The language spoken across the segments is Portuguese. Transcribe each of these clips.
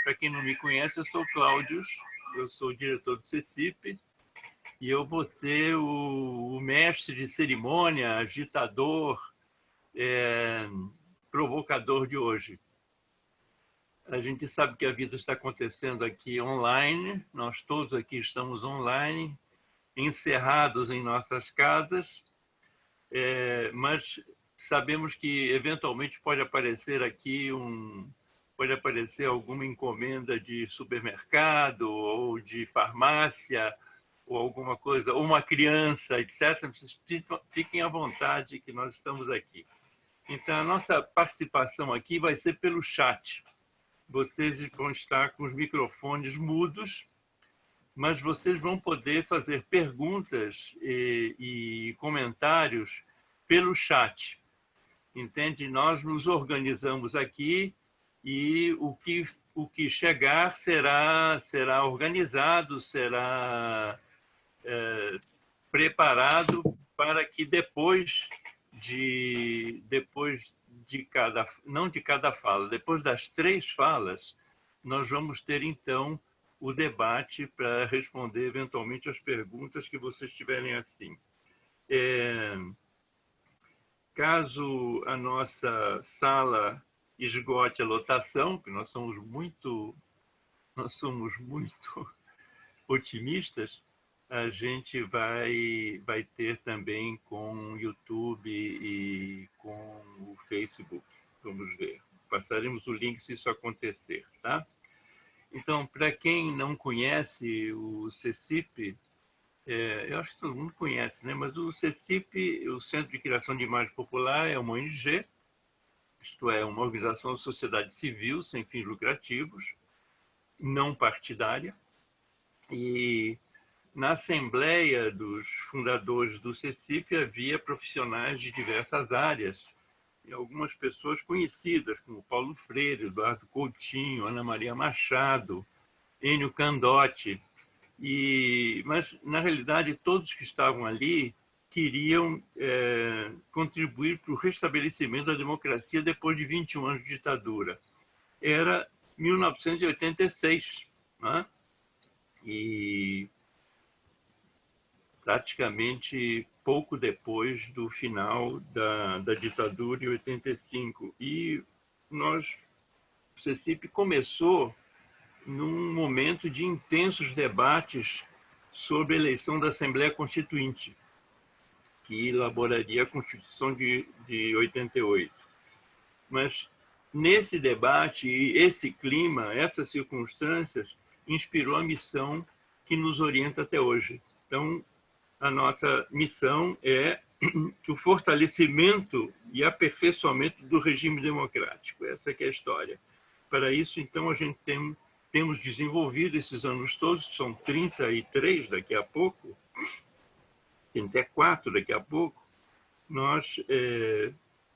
Para quem não me conhece, eu sou Cláudio, eu sou o diretor do CECIP e eu vou ser o mestre de cerimônia, agitador, provocador de hoje. A gente sabe que a vida está acontecendo aqui online, nós todos aqui estamos online, encerrados em nossas casas, mas sabemos que eventualmente pode aparecer aqui pode aparecer alguma encomenda de supermercado ou de farmácia ou alguma coisa, ou uma criança, etc. Vocês fiquem à vontade que nós estamos aqui. Então, a nossa participação aqui vai ser pelo chat. Vocês vão estar com os microfones mudos, mas vocês vão poder fazer perguntas e comentários pelo chat. Entende? Nós nos organizamos aqui e o que chegar será organizado, será preparado para que depois não de cada fala, depois das 3 falas, nós vamos ter então o debate para responder eventualmente as perguntas que vocês tiverem assim. Caso a nossa sala esgote a lotação, que nós somos muito otimistas, a gente vai ter também com o YouTube e com o Facebook. Vamos ver. Passaremos o link se isso acontecer, tá? Então, para quem não conhece o CECIP, eu acho que todo mundo conhece, né? Mas o CECIP, o Centro de Criação de Imagem Popular, é uma ONG, isto é, uma organização da sociedade civil sem fins lucrativos, não partidária, e na assembleia dos fundadores do CECIP havia profissionais de diversas áreas e algumas pessoas conhecidas, como Paulo Freire, Eduardo Coutinho, Ana Maria Machado, Enio Candotti. Mas, na realidade, todos que estavam ali queriam contribuir para o restabelecimento da democracia depois de 21 anos de ditadura. Era 1986, né? E praticamente pouco depois do final da ditadura em 85. E o CECIP começou num momento de intensos debates sobre a eleição da Assembleia Constituinte, que elaboraria a Constituição de 88. Mas nesse debate, esse clima, essas circunstâncias, inspirou a missão que nos orienta até hoje. Então, a nossa missão é o fortalecimento e aperfeiçoamento do regime democrático. Essa que é a história. Para isso, então, a gente temos desenvolvido esses anos todos, são 33 daqui a pouco, 34 daqui a pouco, nós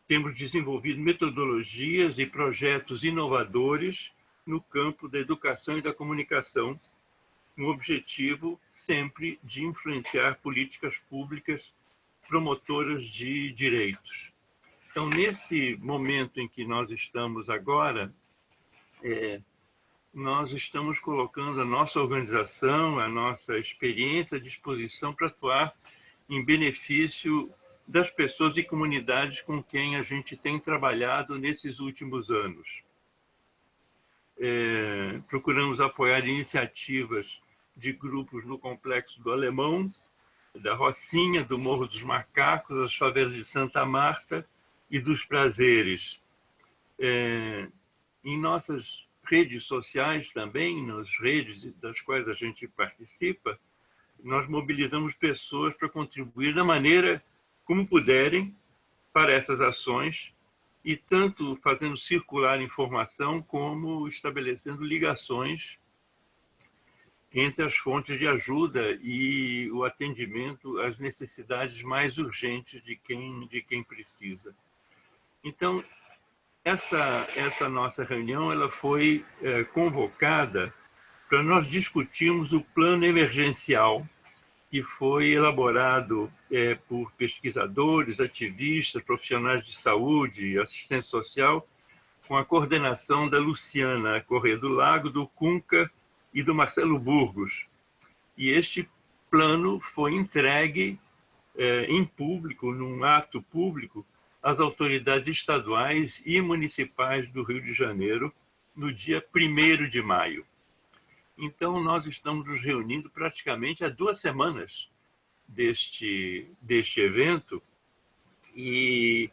temos desenvolvido metodologias e projetos inovadores no campo da educação e da comunicação, com o objetivo sempre de influenciar políticas públicas promotoras de direitos. Então, nesse momento em que nós estamos agora, nós estamos colocando a nossa organização, a nossa experiência à disposição para atuar em benefício das pessoas e comunidades com quem a gente tem trabalhado nesses últimos anos. Procuramos apoiar iniciativas de grupos no Complexo do Alemão, da Rocinha, do Morro dos Macacos, das favelas de Santa Marta e dos Prazeres. Em nossas redes sociais também, nas redes das quais a gente participa, nós mobilizamos pessoas para contribuir da maneira como puderem para essas ações, e tanto fazendo circular informação como estabelecendo ligações entre as fontes de ajuda e o atendimento às necessidades mais urgentes de quem precisa. Então, essa nossa reunião ela foi convocada para nós discutirmos o plano emergencial que foi elaborado por pesquisadores, ativistas, profissionais de saúde, assistência social, com a coordenação da Luciana Corrêa do Lago, do Cunca e do Marcelo Burgos. E este plano foi entregue em público, num ato público, às autoridades estaduais e municipais do Rio de Janeiro, no dia 1º de maio. Então, nós estamos nos reunindo praticamente há 2 semanas deste evento, e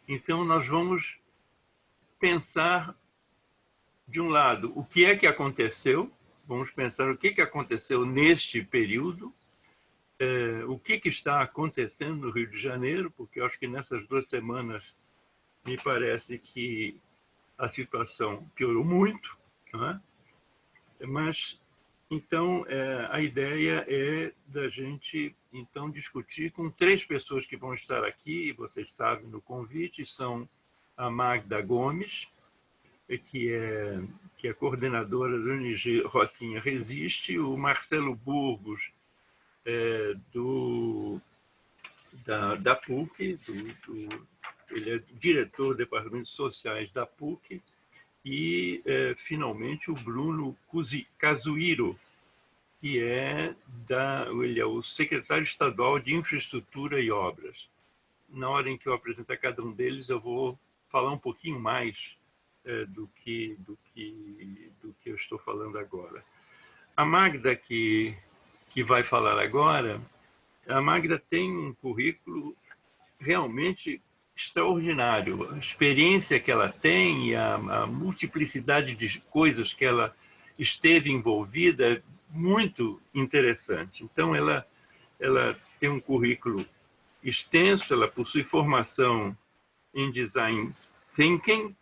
então nós vamos pensar, de um lado, o que é que aconteceu, vamos pensar o que aconteceu neste período, o que está acontecendo no Rio de Janeiro, porque eu acho que nessas 2 semanas me parece que a situação piorou muito, não é? Mas, então, a ideia é da gente, então, discutir com 3 pessoas que vão estar aqui, vocês sabem no convite, são a Magda Gomes, que é coordenadora da ONG Rocinha Resiste, o Marcelo Burgos, da PUC, ele é diretor do Departamento de Sociais da PUC, e, finalmente, o Bruno Casuiro, que ele é o secretário estadual de Infraestrutura e Obras. Na hora em que eu apresentar cada um deles, eu vou falar um pouquinho mais do que eu estou falando agora. A Magda, que vai falar agora, a Magda tem um currículo realmente extraordinário. A experiência que ela tem e a multiplicidade de coisas que ela esteve envolvida é muito interessante. Então, ela tem um currículo extenso, ela possui formação em Design Thinking,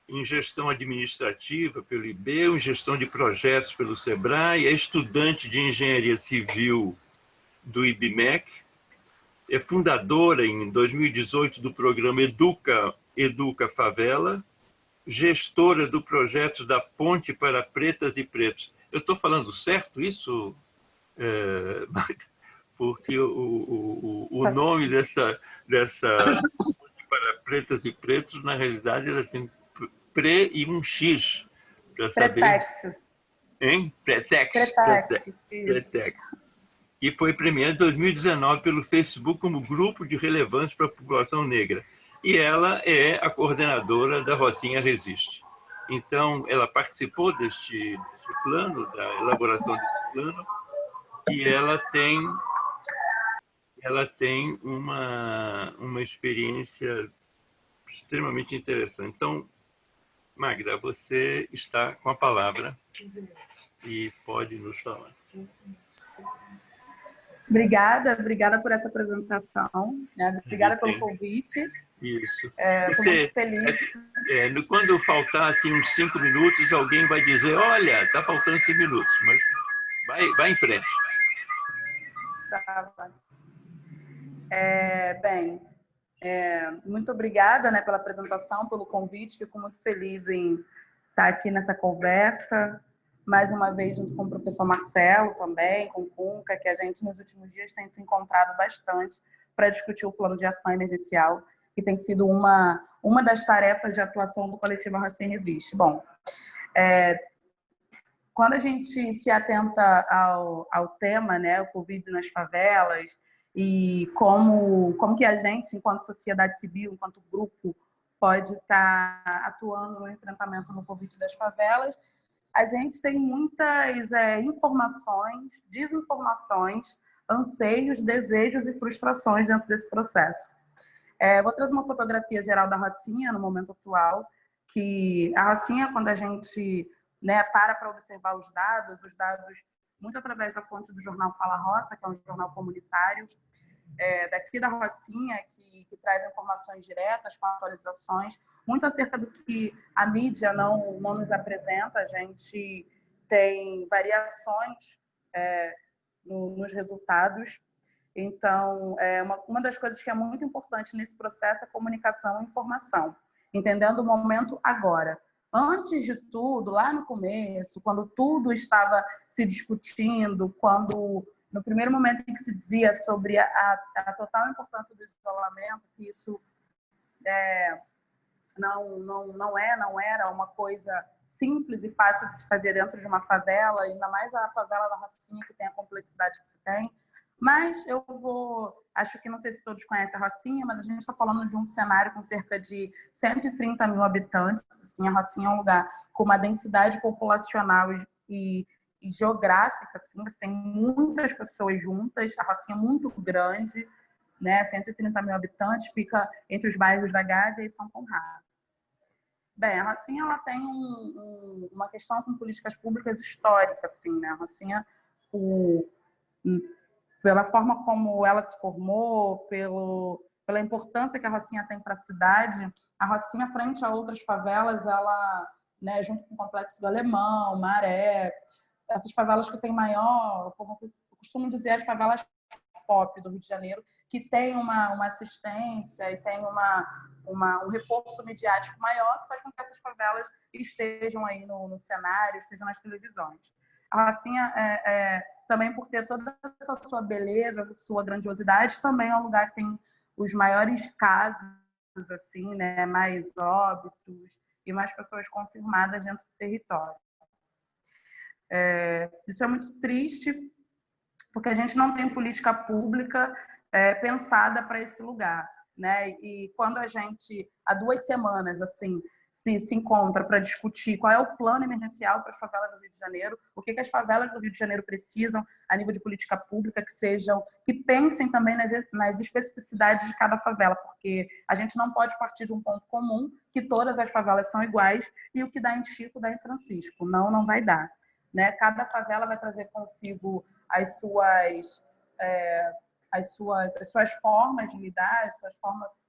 em gestão administrativa pelo IBEU, em gestão de projetos pelo SEBRAE, é estudante de engenharia civil do IBMEC, é fundadora em 2018 do programa Educa Favela, gestora do projeto da Ponte para Pretas e Pretos. Eu estou falando certo isso, porque o nome dessa Ponte para Pretas e Pretos, na realidade, ela tem pré e um X, para saber. Pretextos. Hein? Pretextos. E foi premiada em 2019 pelo Facebook como Grupo de Relevância para a População Negra. E ela é a coordenadora da Rocinha Resiste. Então, ela participou deste plano, da elaboração desse plano, e ela tem uma experiência extremamente interessante. Então, Magda, você está com a palavra e pode nos falar. Obrigada por essa apresentação, né? Obrigada pelo convite. Isso. Estou muito feliz. Quando faltar assim, uns 5 minutos, alguém vai dizer, olha, está faltando 5 minutos, mas vai em frente. Tá. Muito obrigada, né, pela apresentação, pelo convite. Fico muito feliz em estar aqui nessa conversa. Mais uma vez, junto com o professor Marcelo também, com o Cunca, que a gente, nos últimos dias, tem se encontrado bastante para discutir o plano de ação emergencial, que tem sido uma das tarefas de atuação do coletivo Rocinha Resiste. Bom, quando a gente se atenta ao tema, né, o Covid nas favelas, e como que a gente, enquanto sociedade civil, enquanto grupo, pode estar atuando no enfrentamento no Covid das favelas, a gente tem muitas informações, desinformações, anseios, desejos e frustrações dentro desse processo. Vou trazer uma fotografia geral da Rocinha no momento atual, que a Rocinha, quando a gente para observar os dados muito através da fonte do jornal Fala Roça, que é um jornal comunitário, daqui da Rocinha, que traz informações diretas, com atualizações, muito acerca do que a mídia não nos apresenta. A gente tem variações nos resultados. Então, uma das coisas que é muito importante nesse processo é comunicação e informação, entendendo o momento agora. Antes de tudo, lá no começo, quando tudo estava se discutindo, quando no primeiro momento em que se dizia sobre a total importância do isolamento, que isso não era uma coisa simples e fácil de se fazer dentro de uma favela, ainda mais a favela da Rocinha, que tem a complexidade que se tem. Mas acho que não sei se todos conhecem a Rocinha, mas a gente está falando de um cenário com cerca de 130 mil habitantes. Assim, a Rocinha é um lugar com uma densidade populacional e geográfica, assim, você tem muitas pessoas juntas, a Rocinha é muito grande, né? 130 mil habitantes, fica entre os bairros da Gávea e São Conrado. Bem, a Rocinha ela tem uma questão com políticas públicas históricas, assim, né? A Rocinha, pela forma como ela se formou, pela importância que a Rocinha tem para a cidade, a Rocinha, frente a outras favelas, ela, né, junto com o Complexo do Alemão, Maré, essas favelas que têm maior, como eu costumo dizer, as favelas pop do Rio de Janeiro, que tem uma assistência e tem um reforço midiático maior, que faz com que essas favelas estejam aí no cenário, estejam nas televisões. A Rocinha, também por ter toda essa sua beleza, sua grandiosidade, também é um lugar que tem os maiores casos, assim, né, mais óbitos e mais pessoas confirmadas dentro do território. Isso é muito triste, porque a gente não tem política pública pensada para esse lugar, né? E quando a gente, há 2 semanas, assim, se encontra para discutir qual é o plano emergencial para as favelas do Rio de Janeiro, o que as favelas do Rio de Janeiro precisam a nível de política pública, que pensem também nas especificidades de cada favela, porque a gente não pode partir de um ponto comum, que todas as favelas são iguais, e o que dá em Chico dá em Francisco. Não vai dar, né? Cada favela vai trazer consigo as suas formas de lidar,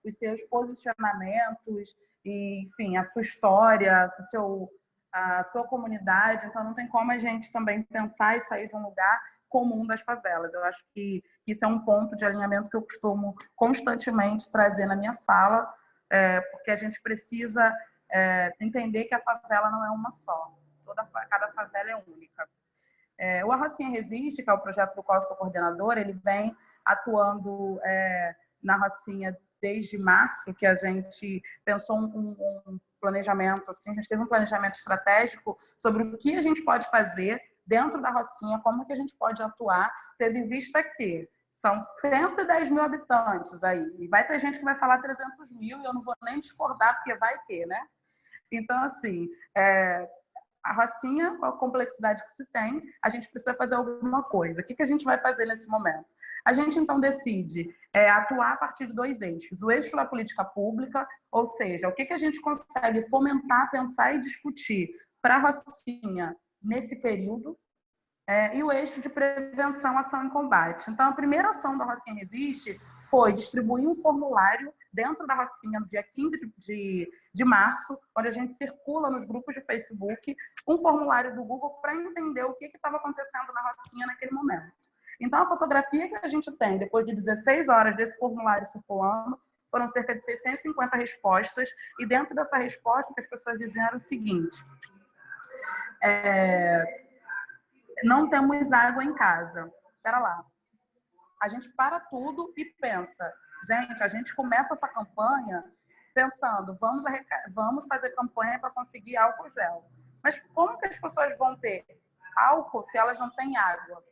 os seus posicionamentos, e, enfim, a sua história, a sua comunidade. Então, não tem como a gente também pensar e sair de um lugar comum das favelas. Eu acho que isso é um ponto de alinhamento que eu costumo constantemente trazer na minha fala, porque a gente precisa entender que a favela não é uma só. Cada favela é única. O A Rocinha Resiste, que é o projeto do qual eu sou coordenadora, ele vem atuando na Rocinha desde março, que a gente pensou um planejamento, assim, a gente teve um planejamento estratégico sobre o que a gente pode fazer dentro da Rocinha, como que a gente pode atuar, tendo em vista que são 110 mil habitantes aí, e vai ter gente que vai falar 300 mil, e eu não vou nem discordar, porque vai ter, né? Então, assim, a Rocinha, com a complexidade que se tem, a gente precisa fazer alguma coisa. O que a gente vai fazer nesse momento? A gente, então, decide atuar a partir de 2 eixos. O eixo da política pública, ou seja, o que a gente consegue fomentar, pensar e discutir para a Rocinha nesse período, e o eixo de prevenção, ação e combate. Então, a primeira ação da Rocinha Resiste foi distribuir um formulário dentro da Rocinha no dia 15 de março, onde a gente circula nos grupos de Facebook um formulário do Google para entender o que estava acontecendo na Rocinha naquele momento. Então, a fotografia que a gente tem, depois de 16 horas desse formulário circulando, foram cerca de 650 respostas, e dentro dessa resposta, o que as pessoas diziam era o seguinte: não temos água em casa. Espera lá. A gente para tudo e pensa, gente, a gente começa essa campanha pensando, vamos fazer campanha para conseguir álcool gel. Mas como que as pessoas vão ter álcool se elas não têm água?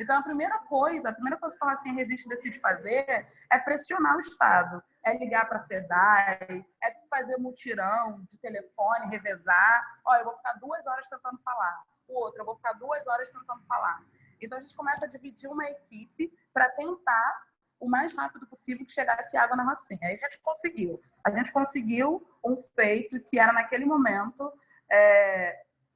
Então, a primeira coisa que a Rocinha Resiste decide fazer é pressionar o Estado. É ligar para a SEDAI, é fazer mutirão de telefone, revezar. Eu vou ficar 2 horas tentando falar. O outro, eu vou ficar 2 horas tentando falar. Então, a gente começa a dividir uma equipe para tentar, o mais rápido possível, que chegasse água na Rocinha. Aí a gente conseguiu. A gente conseguiu um feito que era, naquele momento,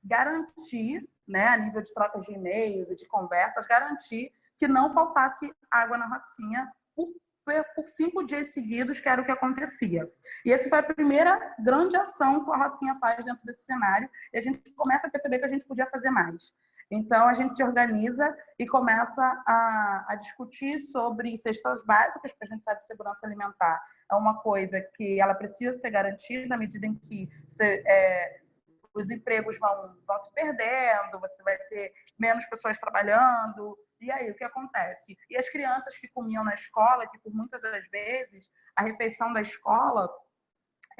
garantir, né, a nível de trocas de e-mails e de conversas, garantir que não faltasse água na Rocinha por 5 dias seguidos, que era o que acontecia. E essa foi a primeira grande ação que a Rocinha faz dentro desse cenário, e a gente começa a perceber que a gente podia fazer mais. Então, a gente se organiza e começa a discutir sobre cestas básicas, porque a gente sabe que segurança alimentar é uma coisa que ela precisa ser garantida na medida em que os empregos vão se perdendo, você vai ter menos pessoas trabalhando. E aí, o que acontece? E as crianças que comiam na escola, que por muitas das vezes a refeição da escola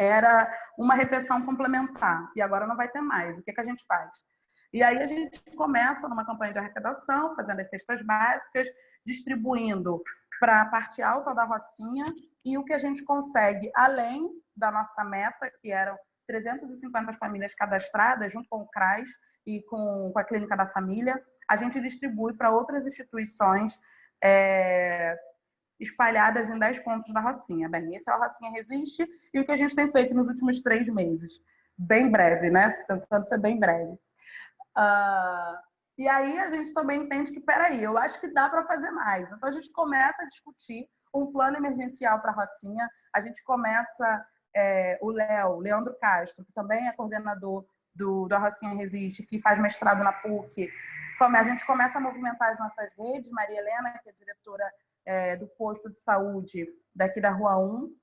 era uma refeição complementar, e agora não vai ter mais. O que a gente faz? E aí a gente começa numa campanha de arrecadação, fazendo as cestas básicas, distribuindo para a parte alta da Rocinha, e o que a gente consegue, além da nossa meta, que eram 350 famílias cadastradas, junto com o CRAS e com a Clínica da Família, a gente distribui para outras instituições espalhadas em 10 pontos da Rocinha. Bem, esse é o Rocinha Resiste, e o que a gente tem feito nos últimos 3 meses. Bem breve, né? Tentando ser bem breve. E aí a gente também entende que, peraí, eu acho que dá para fazer mais. Então a gente começa a discutir um plano emergencial para a Rocinha. A gente começa, o Leandro Castro, que também é coordenador do Rocinha Resiste, que faz mestrado na PUC. A gente começa a movimentar as nossas redes. Maria Helena, que é diretora do posto de saúde daqui da Rua 1,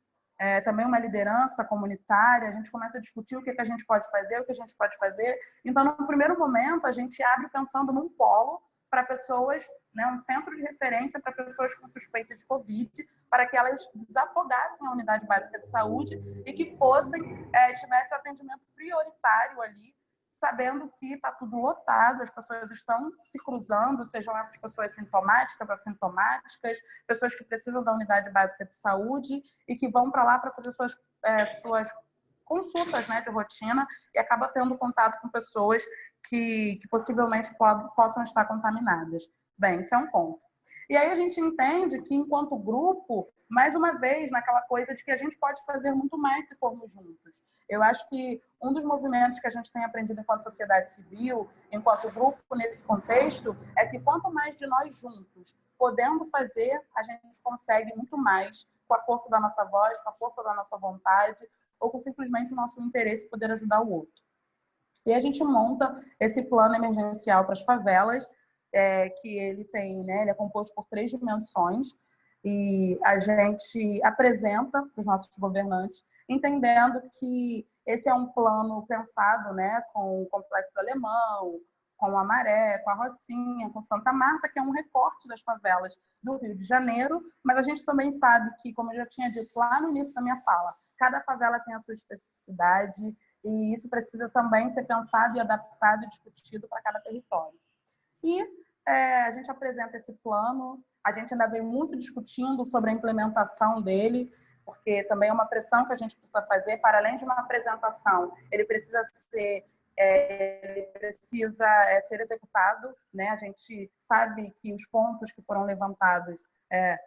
também uma liderança comunitária, a gente começa a discutir o que a gente pode fazer, o que a gente pode fazer. Então, no primeiro momento, a gente abre pensando num polo para pessoas, né, um centro de referência para pessoas com suspeita de Covid, para que elas desafogassem a unidade básica de saúde e que tivesse atendimento prioritário ali, sabendo que está tudo lotado, as pessoas estão se cruzando, sejam essas pessoas sintomáticas, assintomáticas, pessoas que precisam da unidade básica de saúde e que vão para lá para fazer suas consultas, né, de rotina, e acaba tendo contato com pessoas que possivelmente possam estar contaminadas. Bem, isso é um ponto. E aí a gente entende que, enquanto grupo, mais uma vez, naquela coisa de que a gente pode fazer muito mais se formos juntos. Eu acho que um dos movimentos que a gente tem aprendido enquanto sociedade civil, enquanto grupo nesse contexto, é que quanto mais de nós juntos podendo fazer, a gente consegue muito mais com a força da nossa voz, com a força da nossa vontade, ou com simplesmente o nosso interesse poder ajudar o outro. E a gente monta esse plano emergencial para as favelas, que ele tem, né, ele é composto por 3 dimensões, e a gente apresenta para os nossos governantes, entendendo que esse é um plano pensado, né, com o Complexo do Alemão, com a Maré, com a Rocinha, com Santa Marta, que é um recorte das favelas do Rio de Janeiro, mas a gente também sabe que, como eu já tinha dito lá no início da minha fala, cada favela tem a sua especificidade, e isso precisa também ser pensado e adaptado e discutido para cada território. E a gente apresenta esse plano, a gente ainda vem muito discutindo sobre a implementação dele, porque também é uma pressão que a gente precisa fazer, para além de uma apresentação, ele precisa ser ser executado, né? A gente sabe que os pontos que foram levantados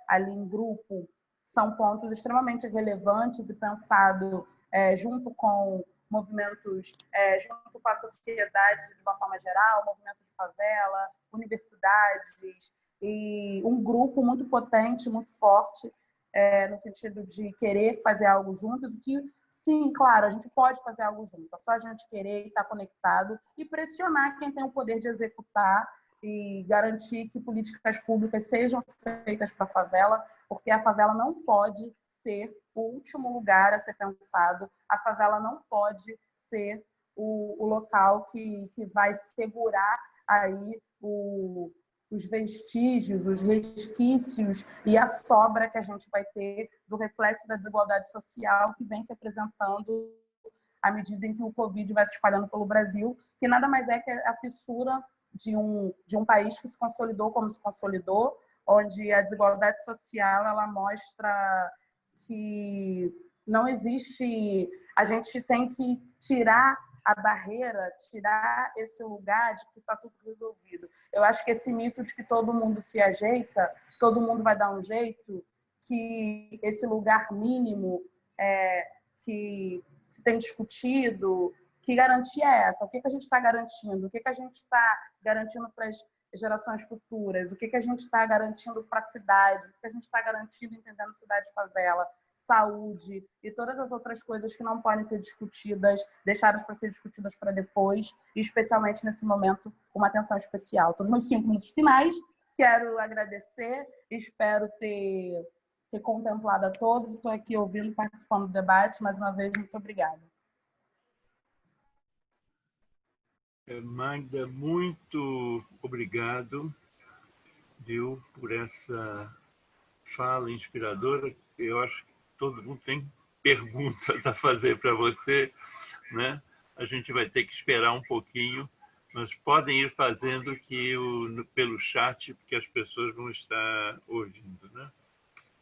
ali em grupo são pontos extremamente relevantes e pensados junto com movimentos, junto com a sociedade de uma forma geral, movimentos de favela, universidades, e um grupo muito potente, muito forte, no sentido de querer fazer algo juntos, e que, sim, claro, a gente pode fazer algo junto, é só a gente querer e estar conectado e pressionar quem tem o poder de executar e garantir que políticas públicas sejam feitas para a favela, porque a favela não pode ser o último lugar a ser pensado, a favela não pode ser o local que vai segurar aí os vestígios, os resquícios e a sobra que a gente vai ter do reflexo da desigualdade social que vem se apresentando à medida em que o Covid vai se espalhando pelo Brasil, que nada mais é que a fissura de um país que se consolidou como se consolidou, onde a desigualdade social ela mostra que não existe, a gente tem que tirar a barreira, tirar esse lugar de que está tudo resolvido. Eu acho que esse mito de que todo mundo se ajeita, todo mundo vai dar um jeito, que esse lugar mínimo que se tem discutido, que garantia é essa? O que a gente está garantindo? O que a gente está garantindo para as gerações futuras? O que a gente está garantindo para a cidade? O que a gente está garantindo entendendo cidade de favela? Saúde e todas as outras coisas que não podem ser discutidas, deixadas para ser discutidas para depois, e especialmente nesse momento, uma atenção especial. Estou nos 5 minutos finais, quero agradecer, espero ter contemplado a todos, estou aqui ouvindo, participando do debate, mais uma vez, muito obrigada. Magda, muito obrigado, viu, por essa fala inspiradora. Eu acho que todo mundo tem perguntas a fazer para você, né? A gente vai ter que esperar um pouquinho, mas podem ir fazendo pelo chat, porque as pessoas vão estar ouvindo, né?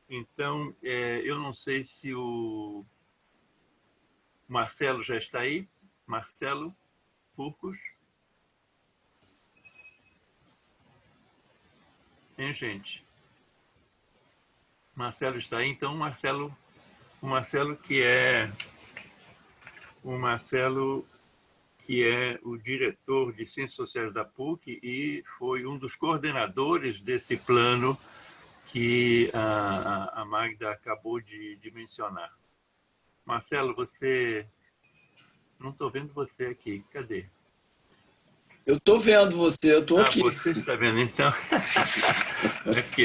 Então, eu não sei se o Marcelo já está aí. Marcelo Furcos. Hein, gente? Marcelo está aí. Então, o Marcelo que é o diretor de Ciências Sociais da PUC e foi um dos coordenadores desse plano que a Magda acabou de mencionar. Marcelo, você... Não estou vendo você aqui. Cadê? Eu estou vendo você, eu estou aqui. Você está vendo, então. É que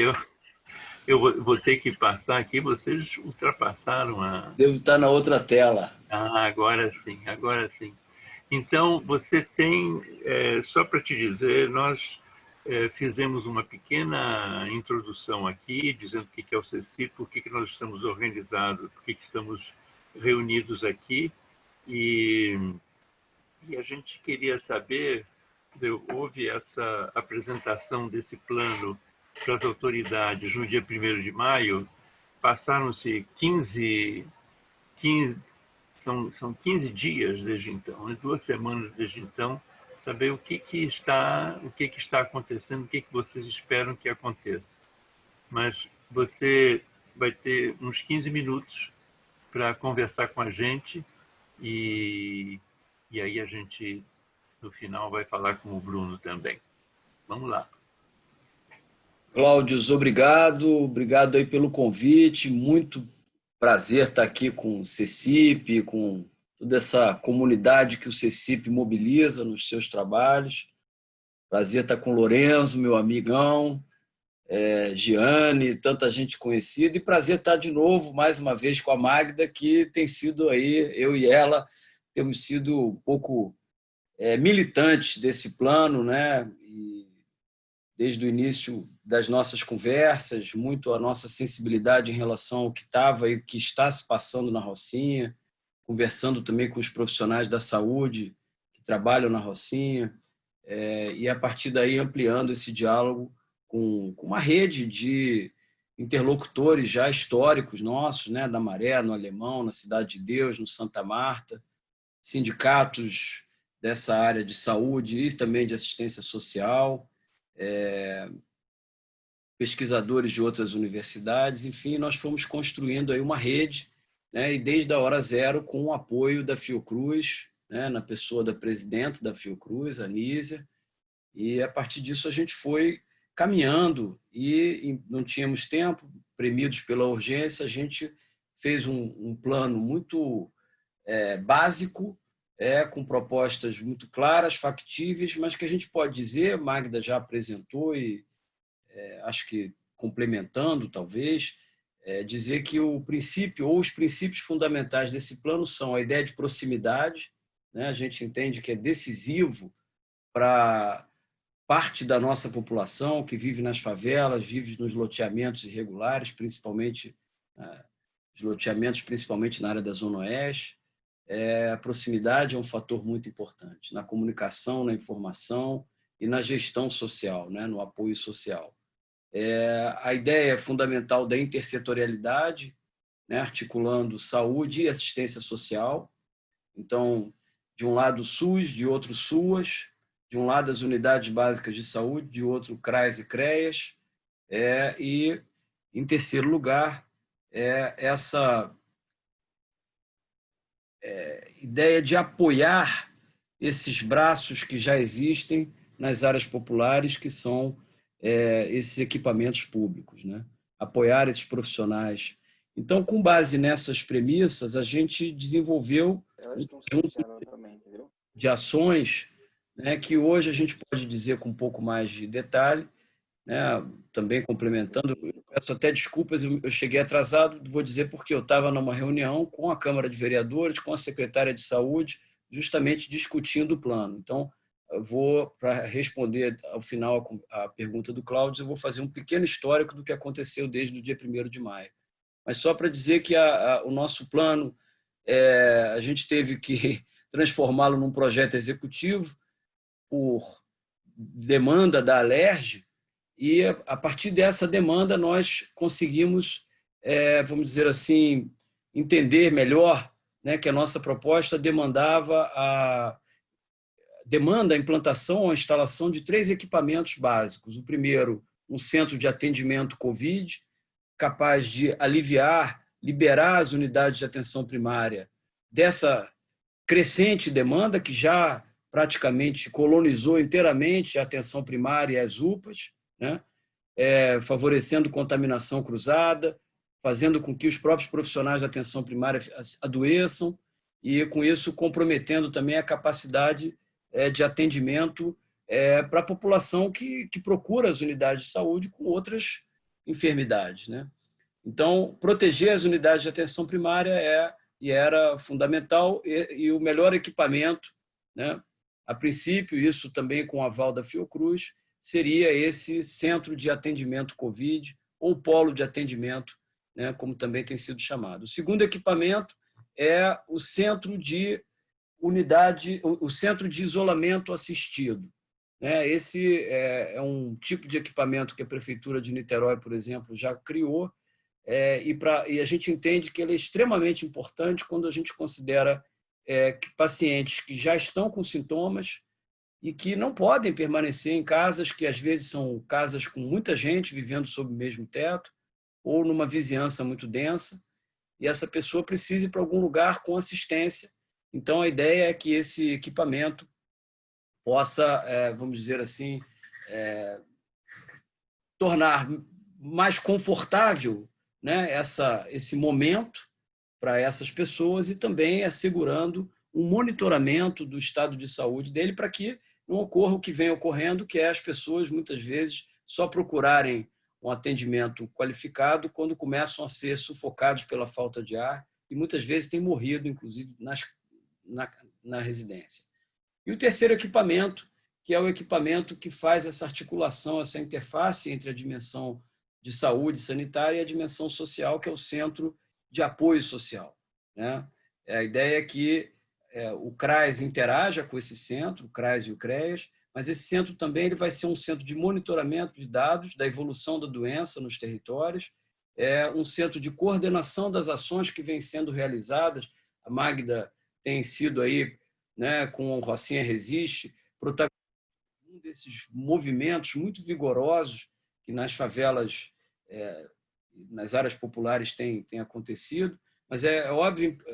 eu vou ter que passar aqui. Vocês ultrapassaram a... Devo estar na outra tela. Agora sim, agora sim. Então, você tem... só para te dizer, nós fizemos uma pequena introdução aqui, dizendo o que é o CECIP, por que nós estamos organizados, por que estamos reunidos aqui. E a gente queria saber... Houve essa apresentação desse plano para as autoridades no dia 1º de maio, passaram-se 15 dias desde então, 2 semanas desde então, saber o que está acontecendo, o que vocês esperam que aconteça. Mas você vai ter uns 15 minutos para conversar com a gente e aí a gente, no final, vai falar com o Bruno também. Vamos lá. Cláudio, obrigado aí pelo convite, muito prazer estar aqui com o CECIP, com toda essa comunidade que o CECIP mobiliza nos seus trabalhos. Prazer estar com o Lorenzo, meu amigão, Giane, tanta gente conhecida, e prazer estar de novo, mais uma vez, com a Magda, que tem sido aí, eu e ela, temos sido um pouco militantes desse plano, né? E desde o início das nossas conversas, muito a nossa sensibilidade em relação ao que estava e o que está se passando na Rocinha, conversando também com os profissionais da saúde que trabalham na Rocinha, e a partir daí ampliando esse diálogo com uma rede de interlocutores já históricos nossos, né, da Maré, no Alemão, na Cidade de Deus, no Santa Marta, sindicatos dessa área de saúde e também de assistência social, pesquisadores de outras universidades, enfim, nós fomos construindo aí uma rede, né, e desde a hora zero com o apoio da Fiocruz, né, na pessoa da presidenta da Fiocruz, a Nízia, e a partir disso a gente foi caminhando e não tínhamos tempo, premidos pela urgência, a gente fez um plano muito básico, com propostas muito claras, factíveis, mas que a gente pode dizer, Magda já apresentou e acho que complementando talvez, dizer que o princípio ou os princípios fundamentais desse plano são a ideia de proximidade, né? A gente entende que é decisivo para parte da nossa população que vive nas favelas, vive nos loteamentos irregulares, principalmente os loteamentos, principalmente na área da Zona Oeste. A proximidade é um fator muito importante na comunicação, na informação e na gestão social, né, no apoio social. A ideia fundamental da intersetorialidade, né, articulando saúde e assistência social. Então, de um lado SUS, de outro SUAS, de um lado as unidades básicas de saúde, de outro CRAS e CREAS, e, em terceiro lugar, essa ideia de apoiar esses braços que já existem nas áreas populares, que são esses equipamentos públicos, né? Apoiar esses profissionais. Então, com base nessas premissas, a gente desenvolveu um conjunto de ações, né, que hoje a gente pode dizer com um pouco mais de detalhe, né, também complementando. Eu peço até desculpas, eu cheguei atrasado, vou dizer porque eu estava numa reunião com a Câmara de Vereadores, com a secretária de Saúde, justamente discutindo o plano. Então, eu vou, para responder ao final a pergunta do Cláudio, eu vou fazer um pequeno histórico do que aconteceu desde o dia 1º de maio. mas só para dizer que o nosso plano, a gente teve que transformá-lo num projeto executivo por demanda da Alerj, e a partir dessa demanda nós conseguimos, vamos dizer assim, entender melhor, né, que a nossa proposta demanda a implantação ou a instalação de 3 equipamentos básicos. O primeiro, um centro de atendimento COVID, capaz de aliviar, liberar as unidades de atenção primária dessa crescente demanda que já praticamente colonizou inteiramente a atenção primária e as UPAs, né? Favorecendo contaminação cruzada, fazendo com que os próprios profissionais da atenção primária adoeçam e, com isso, comprometendo também a capacidade de atendimento para a população que procura as unidades de saúde com outras enfermidades, né? Então, proteger as unidades de atenção primária era fundamental, e o melhor equipamento, né, a princípio, isso também com o aval da Fiocruz, seria esse centro de atendimento COVID, ou polo de atendimento, né, como também tem sido chamado. O segundo equipamento é o centro de o centro de isolamento assistido. Esse é um tipo de equipamento que a Prefeitura de Niterói, por exemplo, já criou, e a gente entende que ele é extremamente importante quando a gente considera que pacientes que já estão com sintomas e que não podem permanecer em casas que, às vezes, são casas com muita gente vivendo sob o mesmo teto ou numa vizinhança muito densa, e essa pessoa precisa ir para algum lugar com assistência. Então, a ideia é que esse equipamento possa, vamos dizer assim, tornar mais confortável, né, esse momento para essas pessoas, e também assegurando um monitoramento do estado de saúde dele, para que não ocorra o que vem ocorrendo, que é as pessoas, muitas vezes, só procurarem um atendimento qualificado quando começam a ser sufocados pela falta de ar, e muitas vezes têm morrido, inclusive, na residência. E o terceiro equipamento, que é o equipamento que faz essa articulação, essa interface entre a dimensão de saúde sanitária e a dimensão social, que é o Centro de Apoio Social, né? A ideia é que o CRAS interaja com esse centro, o CRAS e o CREAS, mas esse centro também ele vai ser um centro de monitoramento de dados da evolução da doença nos territórios, um centro de coordenação das ações que vêm sendo realizadas. A Magda tem sido aí, né, com o Rocinha Resiste, protagonista de um desses movimentos muito vigorosos que nas favelas, nas áreas populares tem acontecido, mas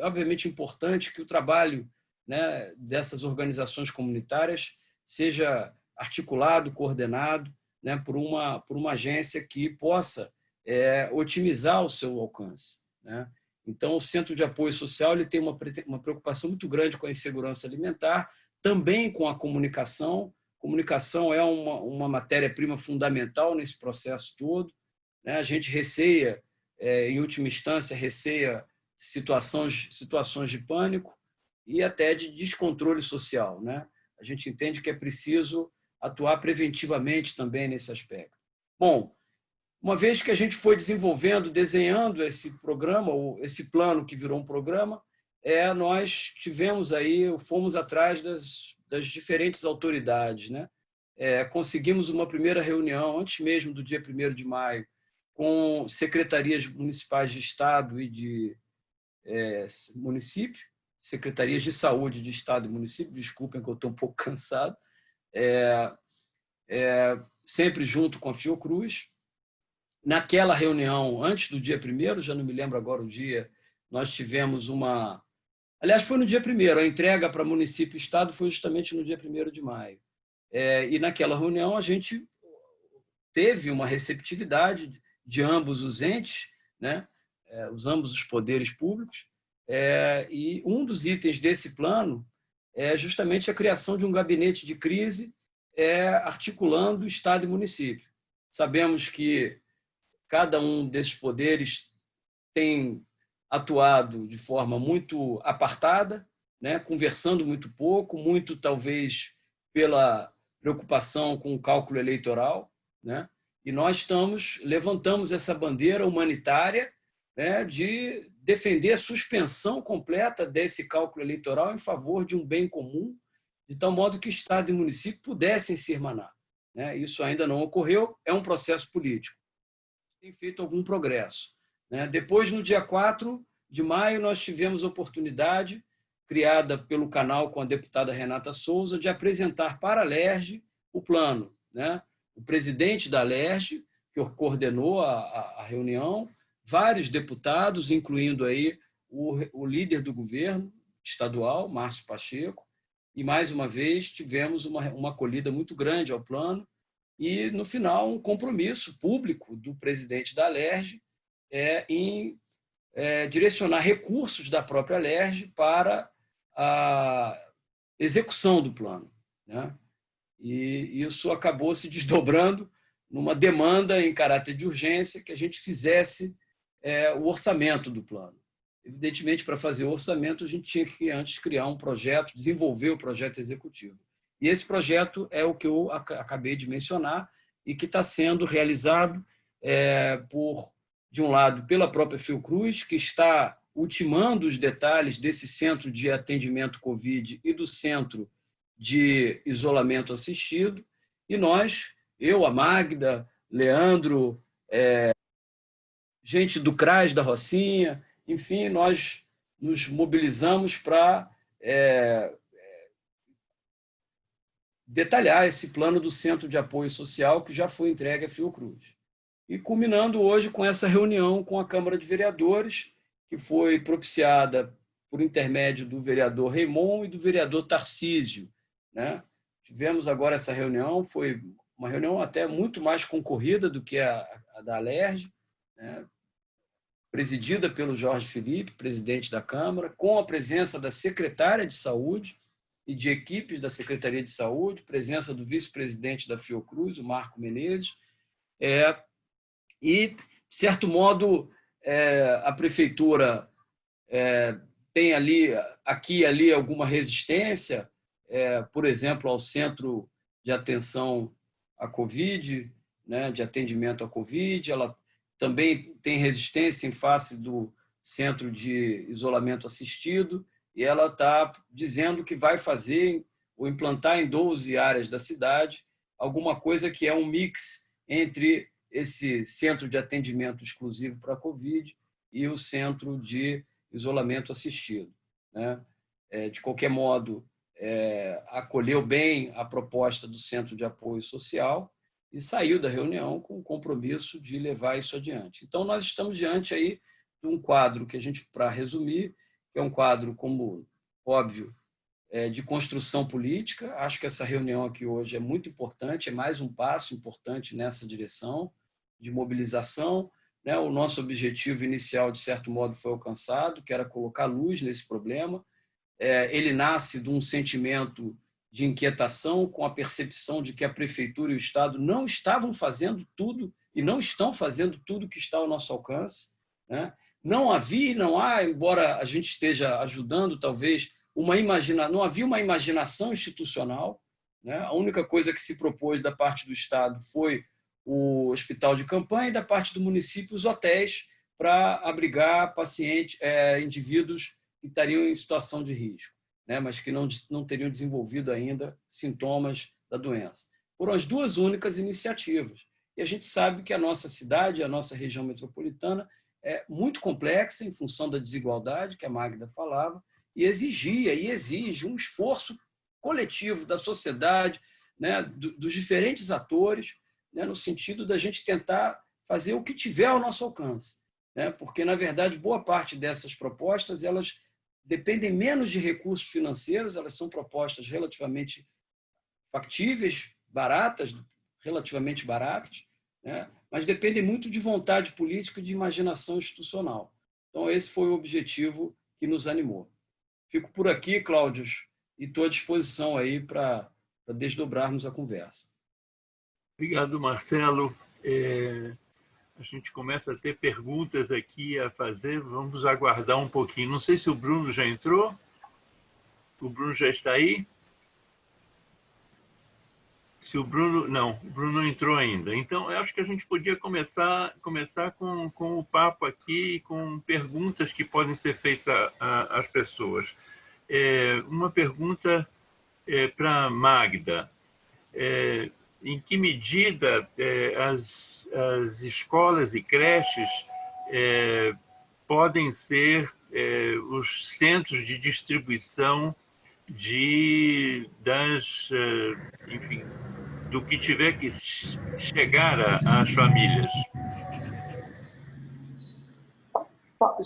obviamente importante que o trabalho, né, dessas organizações comunitárias seja articulado, coordenado, né, por uma agência que possa otimizar o seu alcance, né? Então, o Centro de Apoio Social ele tem uma preocupação muito grande com a insegurança alimentar, também com a comunicação. Comunicação é uma matéria-prima fundamental nesse processo todo, né? A gente receia, em última instância, situações de pânico e até de descontrole social, né? A gente entende que é preciso atuar preventivamente também nesse aspecto. Bom, uma vez que a gente foi desenvolvendo, desenhando esse programa, ou esse plano que virou um programa, nós fomos atrás das diferentes autoridades, né? Conseguimos uma primeira reunião, antes mesmo do dia 1º de maio, com secretarias municipais de Estado e de município, secretarias de saúde de Estado e município, desculpem que eu estou um pouco cansado, sempre junto com a Fiocruz. Naquela reunião, antes do dia 1º, já não me lembro agora o dia, nós tivemos aliás, foi no dia 1º, a entrega para município e Estado foi justamente no dia 1º de maio. E naquela reunião a gente teve uma receptividade de ambos os entes, né? Ambos os poderes públicos, e um dos itens desse plano é justamente a criação de um gabinete de crise articulando Estado e município. Sabemos que cada um desses poderes tem atuado de forma muito apartada, né? Conversando muito pouco, muito talvez pela preocupação com o cálculo eleitoral, né? E nós levantamos essa bandeira humanitária, né, de defender a suspensão completa desse cálculo eleitoral em favor de um bem comum, de tal modo que Estado e município pudessem se irmanar, né? Isso ainda não ocorreu, é um processo político. Tem feito algum progresso, né? Depois, no dia 4 de maio, nós tivemos a oportunidade, criada pelo canal com a deputada Renata Souza, de apresentar para a LERJ o plano, né? O presidente da LERJ, que coordenou a reunião, vários deputados, incluindo aí o líder do governo estadual, Márcio Pacheco, e, mais uma vez, tivemos uma acolhida muito grande ao plano e, no final, um compromisso público do presidente da LERJ em direcionar recursos da própria LERJ para a execução do plano, né? E isso acabou se desdobrando numa demanda em caráter de urgência que a gente fizesse o orçamento do plano. Evidentemente, para fazer o orçamento, a gente tinha que antes criar um projeto, desenvolver o projeto executivo. E esse projeto é o que eu acabei de mencionar e que está sendo realizado de um lado, pela própria Fiocruz, que está ultimando os detalhes desse centro de atendimento Covid e do centro de isolamento assistido, e nós, eu, a Magda, Leandro, gente do CRAS da Rocinha, enfim, nós nos mobilizamos para detalhar esse plano do Centro de Apoio Social que já foi entregue à Fiocruz. E culminando hoje com essa reunião com a Câmara de Vereadores, que foi propiciada por intermédio do vereador Raimon e do vereador Tarcísio, né? Tivemos agora essa reunião, foi uma reunião até muito mais concorrida do que a da LERJ, né? Presidida pelo Jorge Felipe, presidente da Câmara, com a presença da secretária de Saúde e de equipes da Secretaria de Saúde, presença do vice-presidente da Fiocruz, o Marco Menezes, e, de certo modo, a prefeitura tem aqui e ali alguma resistência, por exemplo, ao Centro de Atenção à Covid, né, de atendimento à Covid, ela também tem resistência em face do Centro de Isolamento Assistido, e ela está dizendo que vai fazer ou implantar em 12 áreas da cidade alguma coisa que é um mix entre esse centro de atendimento exclusivo para a Covid e o centro de isolamento assistido, né? De qualquer modo, acolheu bem a proposta do Centro de Apoio Social e saiu da reunião com o compromisso de levar isso adiante. Então, nós estamos diante aí de um quadro que a gente, para resumir, que é um quadro, como óbvio, de construção política. Acho que essa reunião aqui hoje é muito importante, é mais um passo importante nessa direção de mobilização, né? O nosso objetivo inicial, de certo modo, foi alcançado, que era colocar luz nesse problema. Ele nasce de um sentimento de inquietação, com a percepção de que a Prefeitura e o Estado não estavam fazendo tudo e não estão fazendo tudo que está ao nosso alcance, né? Não havia e não há, embora a gente esteja ajudando, talvez, não havia uma imaginação institucional, né? A única coisa que se propôs da parte do Estado foi o hospital de campanha e da parte do município os hotéis para abrigar pacientes, indivíduos que estariam em situação de risco, né? Mas que não teriam desenvolvido ainda sintomas da doença. Foram as duas únicas iniciativas. E a gente sabe que a nossa cidade, a nossa região metropolitana, é muito complexa em função da desigualdade que a Magda falava, e exigia e exige um esforço coletivo da sociedade, né, dos diferentes atores, né, no sentido da gente tentar fazer o que tiver ao nosso alcance, né, porque, na verdade, boa parte dessas propostas elas dependem menos de recursos financeiros, elas são propostas relativamente factíveis, relativamente baratas, né, mas dependem muito de vontade política e de imaginação institucional. Então, esse foi o objetivo que nos animou. Fico por aqui, Cláudio, e estou à disposição aí para desdobrarmos a conversa. Obrigado, Marcelo. A gente começa a ter perguntas aqui a fazer. Vamos aguardar um pouquinho. Não sei se o Bruno já entrou. O Bruno já está aí? Se o Bruno... Não, o Bruno não entrou ainda. Então, eu acho que a gente podia começar com o papo aqui, com perguntas que podem ser feitas às pessoas. Uma pergunta para Magda. Em que medida as escolas e creches podem ser os centros de distribuição enfim, do que tiver que chegar às famílias?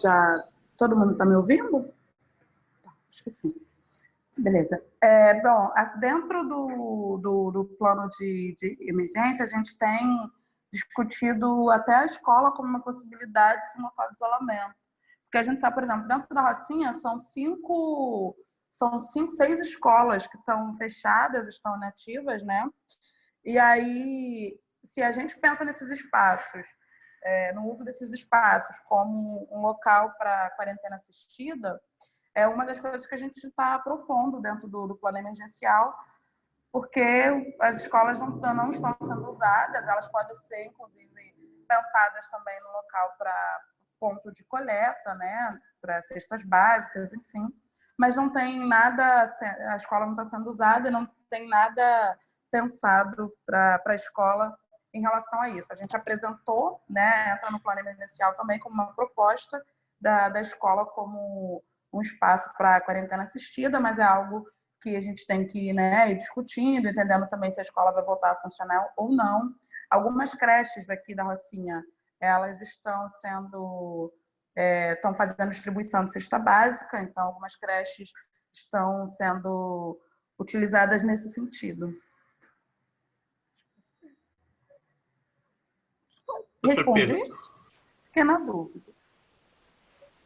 Já todo mundo está me ouvindo? Acho que sim. Beleza. Bom, dentro do plano de emergência, a gente tem discutido até a escola como uma possibilidade de um local de isolamento. Porque a gente sabe, por exemplo, dentro da Rocinha são 6 escolas que estão fechadas, estão inativas, né? E aí, se a gente pensa nesses espaços, no uso desses espaços como um local para quarentena assistida, é uma das coisas que a gente está propondo dentro do plano emergencial, porque as escolas não estão sendo usadas, elas podem ser, inclusive, pensadas também no local para ponto de coleta, né, para cestas básicas, enfim, mas não tem nada, a escola não está sendo usada, não tem nada pensado para a escola em relação a isso. A gente apresentou, né, entra no plano emergencial também como uma proposta da escola como um espaço para quarentena assistida, mas é algo que a gente tem que, né, ir discutindo, entendendo também se a escola vai voltar a funcionar ou não. Algumas creches daqui da Rocinha, elas estão fazendo distribuição de cesta básica, então algumas creches estão sendo utilizadas nesse sentido. Respondi? Fiquei na dúvida.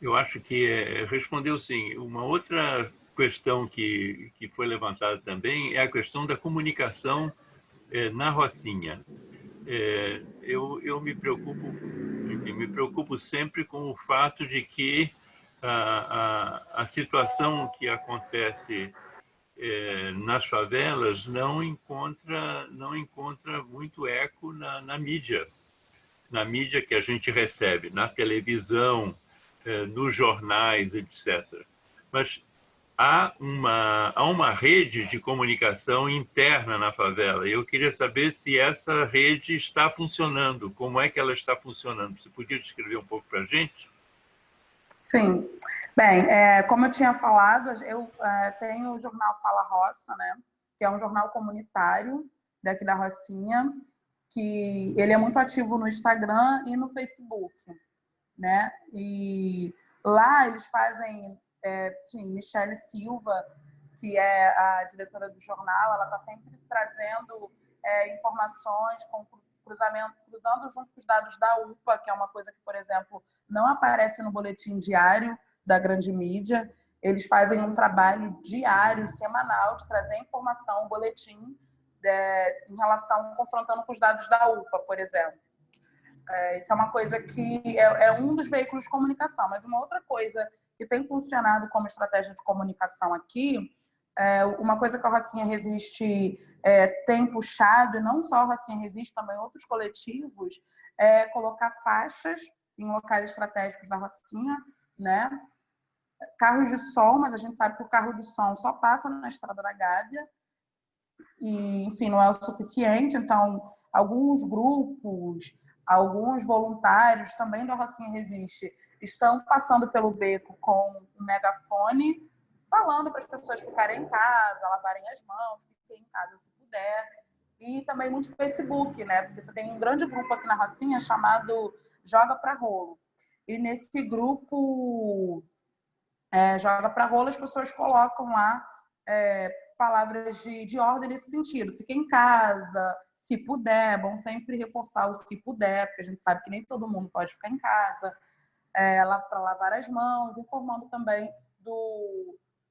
Eu acho que respondeu sim. Uma outra questão que foi levantada também é a questão da comunicação na Rocinha. Eu me preocupo sempre com o fato de que a situação que acontece nas favelas não encontra muito eco na mídia que a gente recebe, na televisão, nos jornais, etc. Mas há uma rede de comunicação interna na favela. E eu queria saber se essa rede está funcionando, como é que ela está funcionando. Você podia descrever um pouco para a gente? Sim. Bem, como eu tinha falado, eu tenho o jornal Fala Roça, né, que é um jornal comunitário daqui da Rocinha, que ele é muito ativo no Instagram e no Facebook, né? E lá eles fazem, Michele Silva, que é a diretora do jornal, ela está sempre trazendo informações cruzando junto com os dados da UPA, que é uma coisa que, por exemplo, não aparece no boletim diário da grande mídia. Eles fazem um trabalho diário, semanal, de trazer informação, um boletim em relação, confrontando com os dados da UPA, por exemplo. Isso é uma coisa que é um dos veículos de comunicação. Mas uma outra coisa que tem funcionado como estratégia de comunicação aqui, uma coisa que a Rocinha Resiste tem puxado, e não só a Rocinha Resiste, também outros coletivos, é colocar faixas em locais estratégicos da Rocinha, né? Carros de som, mas a gente sabe que o carro de som só passa na Estrada da Gávea, e, enfim, não é o suficiente. Então, alguns grupos, alguns voluntários também da Rocinha Resiste estão passando pelo beco com um megafone, falando para as pessoas ficarem em casa, lavarem as mãos, fiquem em casa se puder. E também muito Facebook, né? Porque você tem um grande grupo aqui na Rocinha chamado Joga Pra Rolo. E nesse grupo Joga Pra Rolo, as pessoas colocam lá palavras de ordem nesse sentido. Fique em casa, se puder. É bom sempre reforçar o se puder, porque a gente sabe que nem todo mundo pode ficar em casa. Para lavar as mãos, informando também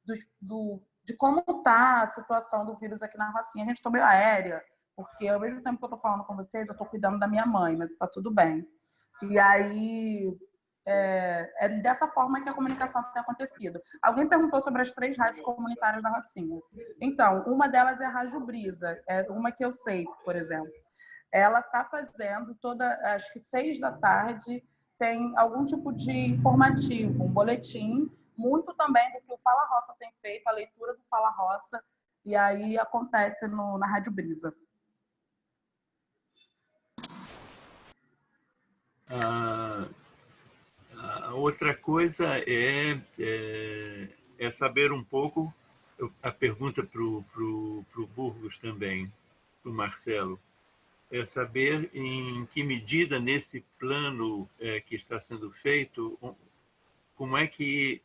de como está a situação do vírus aqui na Rocinha. A gente está meio aérea, porque ao mesmo tempo que eu estou falando com vocês, eu estou cuidando da minha mãe, mas está tudo bem. E aí é dessa forma que a comunicação tem acontecido. Alguém perguntou sobre as 3 rádios comunitárias da Rocinha. Então, uma delas é a Rádio Brisa, é uma que eu sei, por exemplo. Ela está fazendo acho que 6 da tarde, tem algum tipo de informativo, um boletim, muito também do que o Fala Roça tem feito, a leitura do Fala Roça, e aí acontece na Rádio Brisa. A outra coisa é saber um pouco, a pergunta para o Burgos também, para o Marcelo, é saber em que medida nesse plano que está sendo feito, como é que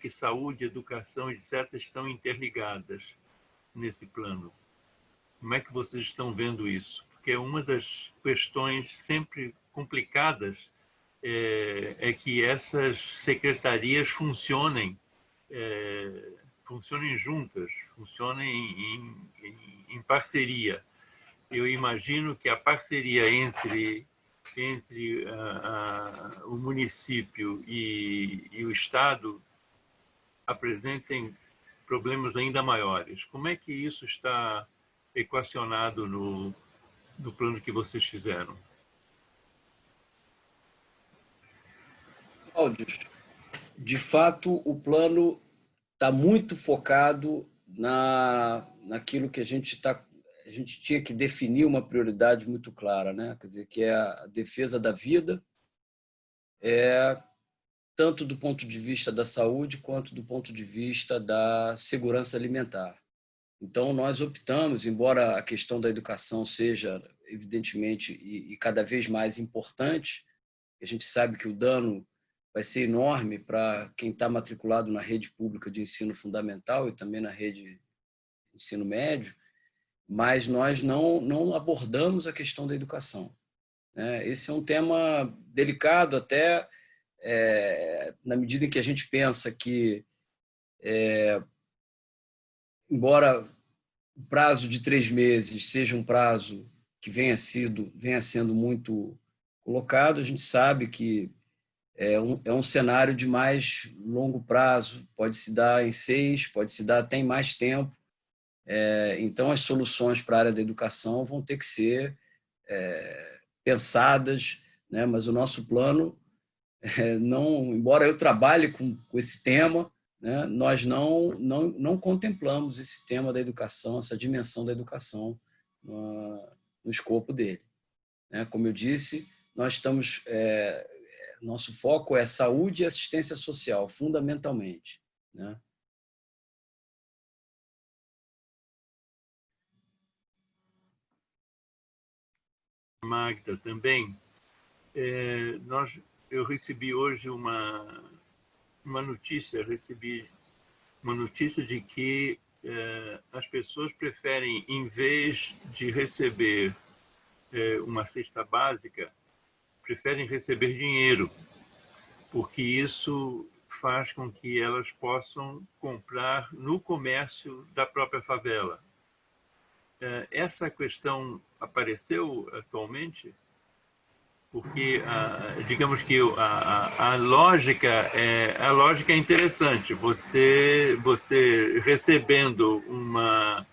saúde, educação, etc., estão interligadas nesse plano. Como é que vocês estão vendo isso? Porque uma das questões sempre complicadas é que essas secretarias funcionem juntas, funcionem em parceria. Eu imagino que a parceria entre o município e o Estado apresentem problemas ainda maiores. Como é que isso está equacionado no plano que vocês fizeram? Cláudio, de fato, o plano está muito focado naquilo que a gente tinha que definir uma prioridade muito clara, né? Quer dizer, que é a defesa da vida, tanto do ponto de vista da saúde quanto do ponto de vista da segurança alimentar. Então, nós optamos, embora a questão da educação seja, evidentemente, e cada vez mais importante, a gente sabe que o dano vai ser enorme para quem está matriculado na rede pública de ensino fundamental e também na rede de ensino médio, mas nós não abordamos a questão da educação. Esse é um tema delicado até na medida em que a gente pensa que, embora o prazo de 3 meses seja um prazo que venha sendo muito colocado, a gente sabe que é um cenário de mais longo prazo, pode se dar em 6, pode se dar até em mais tempo. Então, as soluções para a área da educação vão ter que ser pensadas, né? Mas o nosso plano, embora eu trabalhe com esse tema, né, nós não contemplamos esse tema da educação, essa dimensão da educação no escopo dele. Como eu disse, nós estamos... nosso foco é saúde e assistência social, fundamentalmente, né? Magda, também, eu recebi hoje uma notícia, de que as pessoas preferem, em vez de receber uma cesta básica, preferem receber dinheiro, porque isso faz com que elas possam comprar no comércio da própria favela. Essa questão apareceu atualmente? Porque, digamos que a lógica é interessante. Você recebendo uma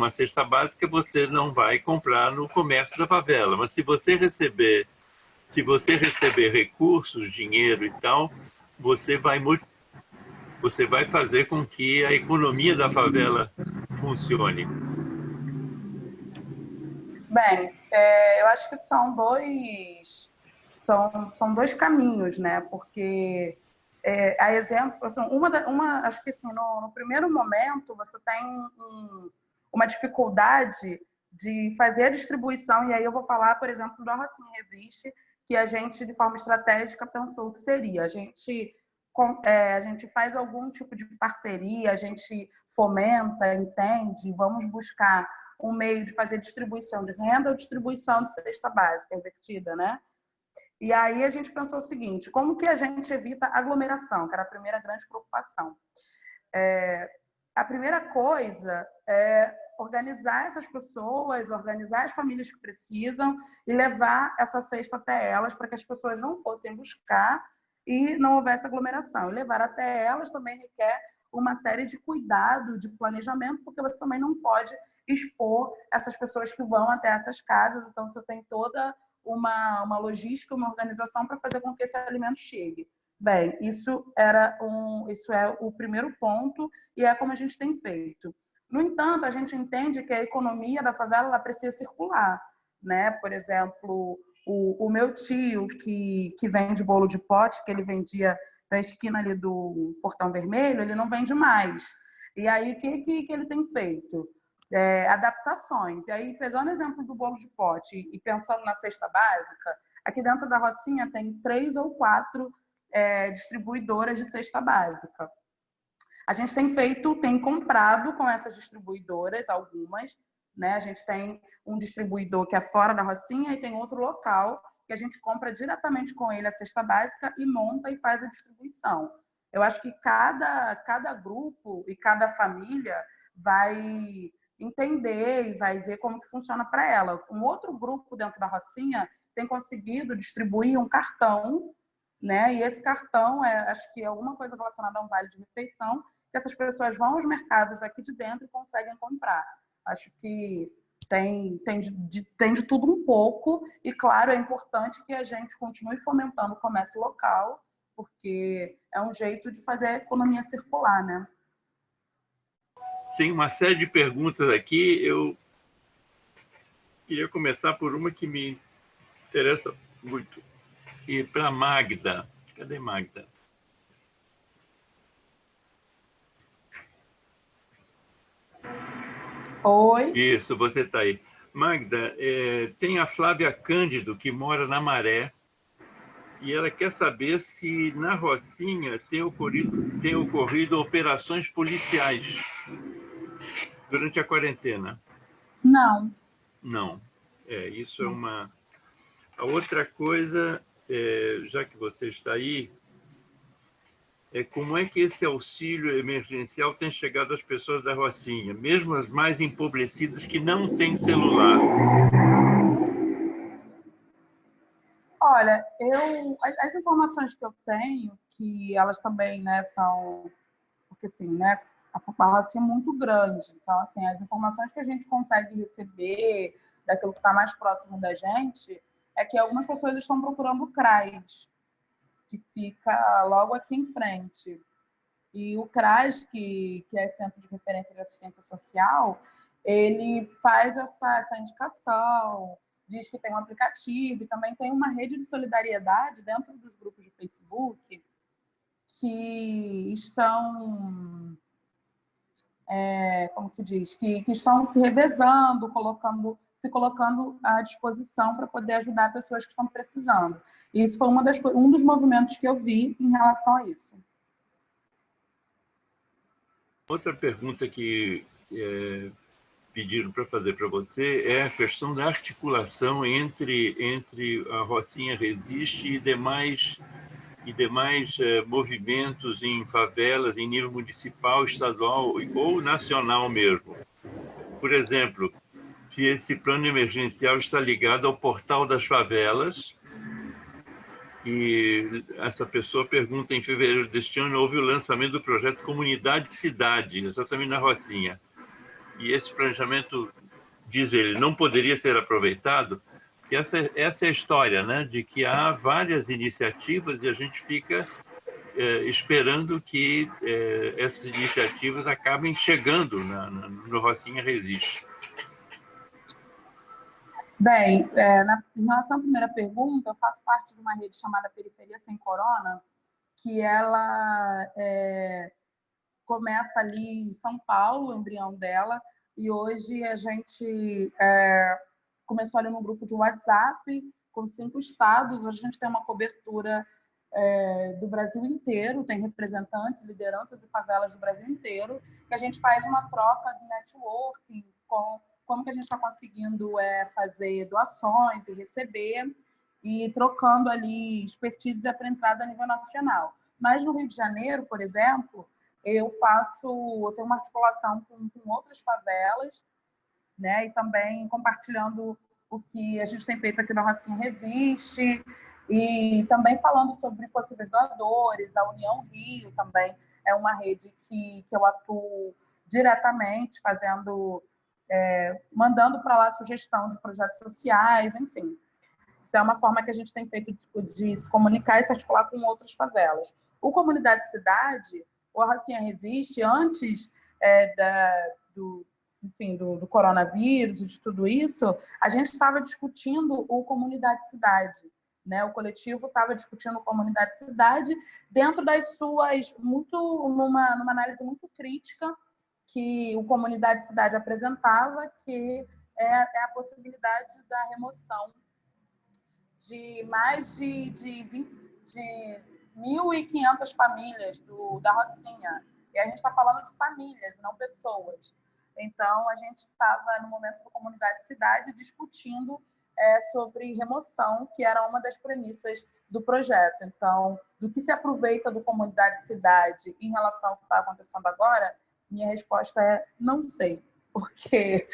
cesta básica, você não vai comprar no comércio da favela. Mas se você receber recursos, dinheiro e tal, você vai fazer com que a economia da favela funcione. Bem, eu acho que são dois caminhos, né? Porque a exemplo, assim, acho que assim, no primeiro momento você tem uma dificuldade de fazer a distribuição, e aí eu vou falar, por exemplo, do Rocinha Resiste, que a gente, de forma estratégica, pensou que seria. A gente faz algum tipo de parceria, a gente fomenta, entende, vamos buscar um meio de fazer distribuição de renda ou distribuição de cesta básica invertida, né? E aí a gente pensou o seguinte, como que a gente evita aglomeração, que era a primeira grande preocupação. A primeira coisa é organizar essas pessoas, organizar as famílias que precisam e levar essa cesta até elas para que as pessoas não fossem buscar e não houvesse aglomeração. E levar até elas também requer uma série de cuidado, de planejamento, porque você também não pode expor essas pessoas que vão até essas casas, então você tem toda uma logística, uma organização para fazer com que esse alimento chegue. Bem, isso é o primeiro ponto e é como a gente tem feito. No entanto, a gente entende que a economia da favela ela precisa circular, né? Por exemplo, o meu tio que vende bolo de pote, que ele vendia na esquina ali do Portão Vermelho, ele não vende mais. E aí, o que ele tem feito? Adaptações. E aí, pegando o exemplo do bolo de pote e pensando na cesta básica, aqui dentro da Rocinha tem 3 ou 4 distribuidoras de cesta básica. A gente tem comprado com essas distribuidoras, algumas, né? A gente tem um distribuidor que é fora da Rocinha e tem outro local que a gente compra diretamente com ele a cesta básica e monta e faz a distribuição. Eu acho que cada grupo e cada família vai entender e vai ver como que funciona para ela. Um outro grupo dentro da Rocinha tem conseguido distribuir um cartão, né? E esse cartão acho que é alguma coisa relacionada a um vale de refeição, que essas pessoas vão aos mercados daqui de dentro e conseguem comprar. Acho que tem de tudo um pouco e, claro, é importante que a gente continue fomentando o comércio local, porque é um jeito de fazer a economia circular, né? Tem uma série de perguntas aqui. Eu queria começar por uma que me interessa muito. E para Magda. Cadê Magda? Oi. Isso, você está aí. Magda, tem a Flávia Cândido, que mora na Maré, e ela quer saber se na Rocinha tem ocorrido operações policiais durante a quarentena. Não. Não. Isso é uma... A outra coisa, já que você está aí, como é que esse auxílio emergencial tem chegado às pessoas da Rocinha, mesmo as mais empobrecidas que não têm celular? Olha, as informações que eu tenho, que elas também, né, são... Porque, assim, né, a população é muito grande. Então, assim, as informações que a gente consegue receber daquilo que está mais próximo da gente é que algumas pessoas estão procurando o CRAS, que fica logo aqui em frente. E o CRAS, que é Centro de Referência de Assistência Social, ele faz essa indicação, diz que tem um aplicativo e também tem uma rede de solidariedade dentro dos grupos de Facebook que estão, como se diz, que estão se revezando, se colocando à disposição para poder ajudar pessoas que estão precisando. E isso foi um dos movimentos que eu vi em relação a isso. Outra pergunta que pediram para fazer para você é a questão da articulação entre a Rocinha Resiste e demais movimentos em favelas, em nível municipal, estadual ou nacional mesmo. Por exemplo, se esse plano emergencial está ligado ao Portal das Favelas, e essa pessoa pergunta, em fevereiro deste ano, houve o lançamento do projeto Comunidade Cidade, exatamente na Rocinha. E esse planejamento, diz ele, não poderia ser aproveitado. E essa é a história, né? De que há várias iniciativas e a gente fica esperando que essas iniciativas acabem chegando no Rocinha Resiste. Bem, em relação à primeira pergunta, eu faço parte de uma rede chamada Periferia Sem Corona, que ela começa ali em São Paulo, o embrião dela, e hoje a gente começou ali num grupo de WhatsApp com 5 estados. Hoje a gente tem uma cobertura do Brasil inteiro, tem representantes, lideranças e favelas do Brasil inteiro, que a gente faz uma troca de networking com como que a gente está conseguindo fazer doações e receber, e trocando ali expertise e aprendizado a nível nacional. Mas no Rio de Janeiro, por exemplo, eu tenho uma articulação com outras favelas, né, e também compartilhando o que a gente tem feito aqui na Rocinha Resiste, E também falando sobre possíveis doadores, a União Rio também é uma rede que eu atuo diretamente, mandando para lá sugestão de projetos sociais, enfim. Isso é uma forma que a gente tem feito de se comunicar e se articular com outras favelas. O Comunidade Cidade, o Rocinha Resiste, antes do coronavírus e de tudo isso, a gente estava discutindo o Comunidade Cidade, né? O coletivo estava discutindo o Comunidade Cidade dentro das suas, numa análise muito crítica que o Comunidade Cidade apresentava, que é a possibilidade da remoção de mais de 1.500 famílias da Rocinha. E a gente está falando de famílias, não pessoas. Então, a gente estava, no momento da Comunidade Cidade, discutindo sobre remoção, que era uma das premissas do projeto. Então, do que se aproveita do Comunidade Cidade em relação ao que está acontecendo agora, minha resposta é não sei, porque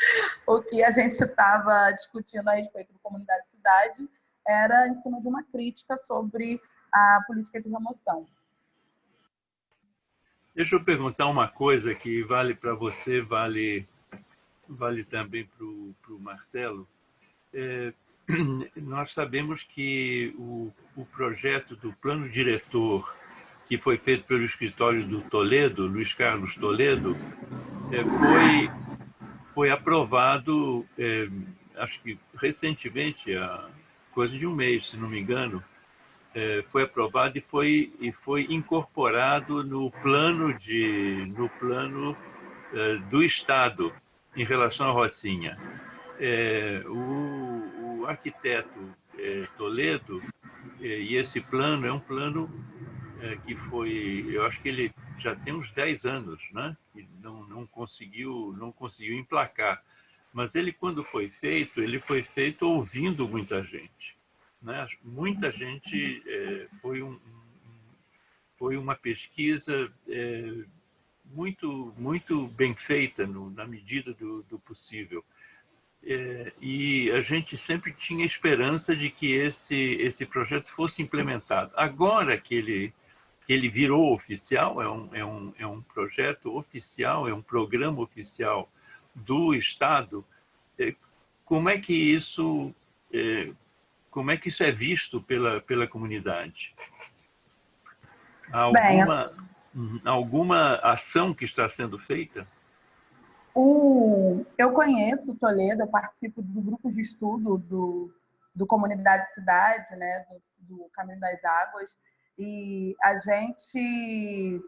o que a gente estava discutindo a respeito do Comunidade Cidade era em cima de uma crítica sobre a política de remoção. Deixa eu perguntar uma coisa que vale para você, vale também para o Marcelo. Nós sabemos que o projeto do plano diretor, que foi feito pelo escritório do Toledo, Luiz Carlos Toledo, foi aprovado, acho que recentemente, há coisa de um mês, se não me engano, foi aprovado e foi incorporado no plano do Estado em relação à Rocinha. O arquiteto Toledo, e esse plano é um plano que foi, eu acho que ele já tem uns 10 anos, né? Que não conseguiu emplacar. Mas ele, quando foi feito, ele foi feito ouvindo muita gente, né? Muita gente, foi uma pesquisa muito bem feita na medida do possível. E a gente sempre tinha esperança de que esse projeto fosse implementado. Agora que ele virou oficial, é um projeto oficial, é um programa oficial do Estado, como é que isso é visto pela comunidade? Alguma ação que está sendo feita? Eu conheço o Toledo, eu participo do grupo de estudo do Comunidade Cidade, né, do Caminho das Águas, e a gente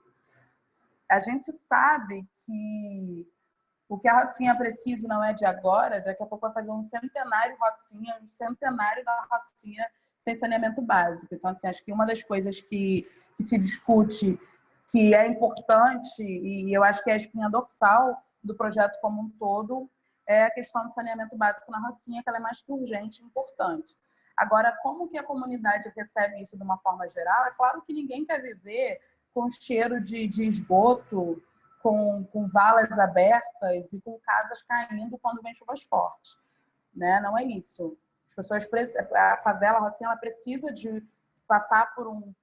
sabe que o que a Rocinha precisa não é de agora, daqui a pouco vai fazer um centenário da Rocinha sem saneamento básico. Então, assim, acho que uma das coisas que se discute, que é importante, e eu acho que é a espinha dorsal do projeto como um todo, é a questão do saneamento básico na Rocinha, que ela é mais que urgente e importante. Agora, como que a comunidade recebe isso de uma forma geral? É claro que ninguém quer viver com cheiro de esgoto, com valas abertas e com casas caindo quando vem chuvas fortes, né? Não é isso. A favela, a Rocinha, ela precisa de passar por um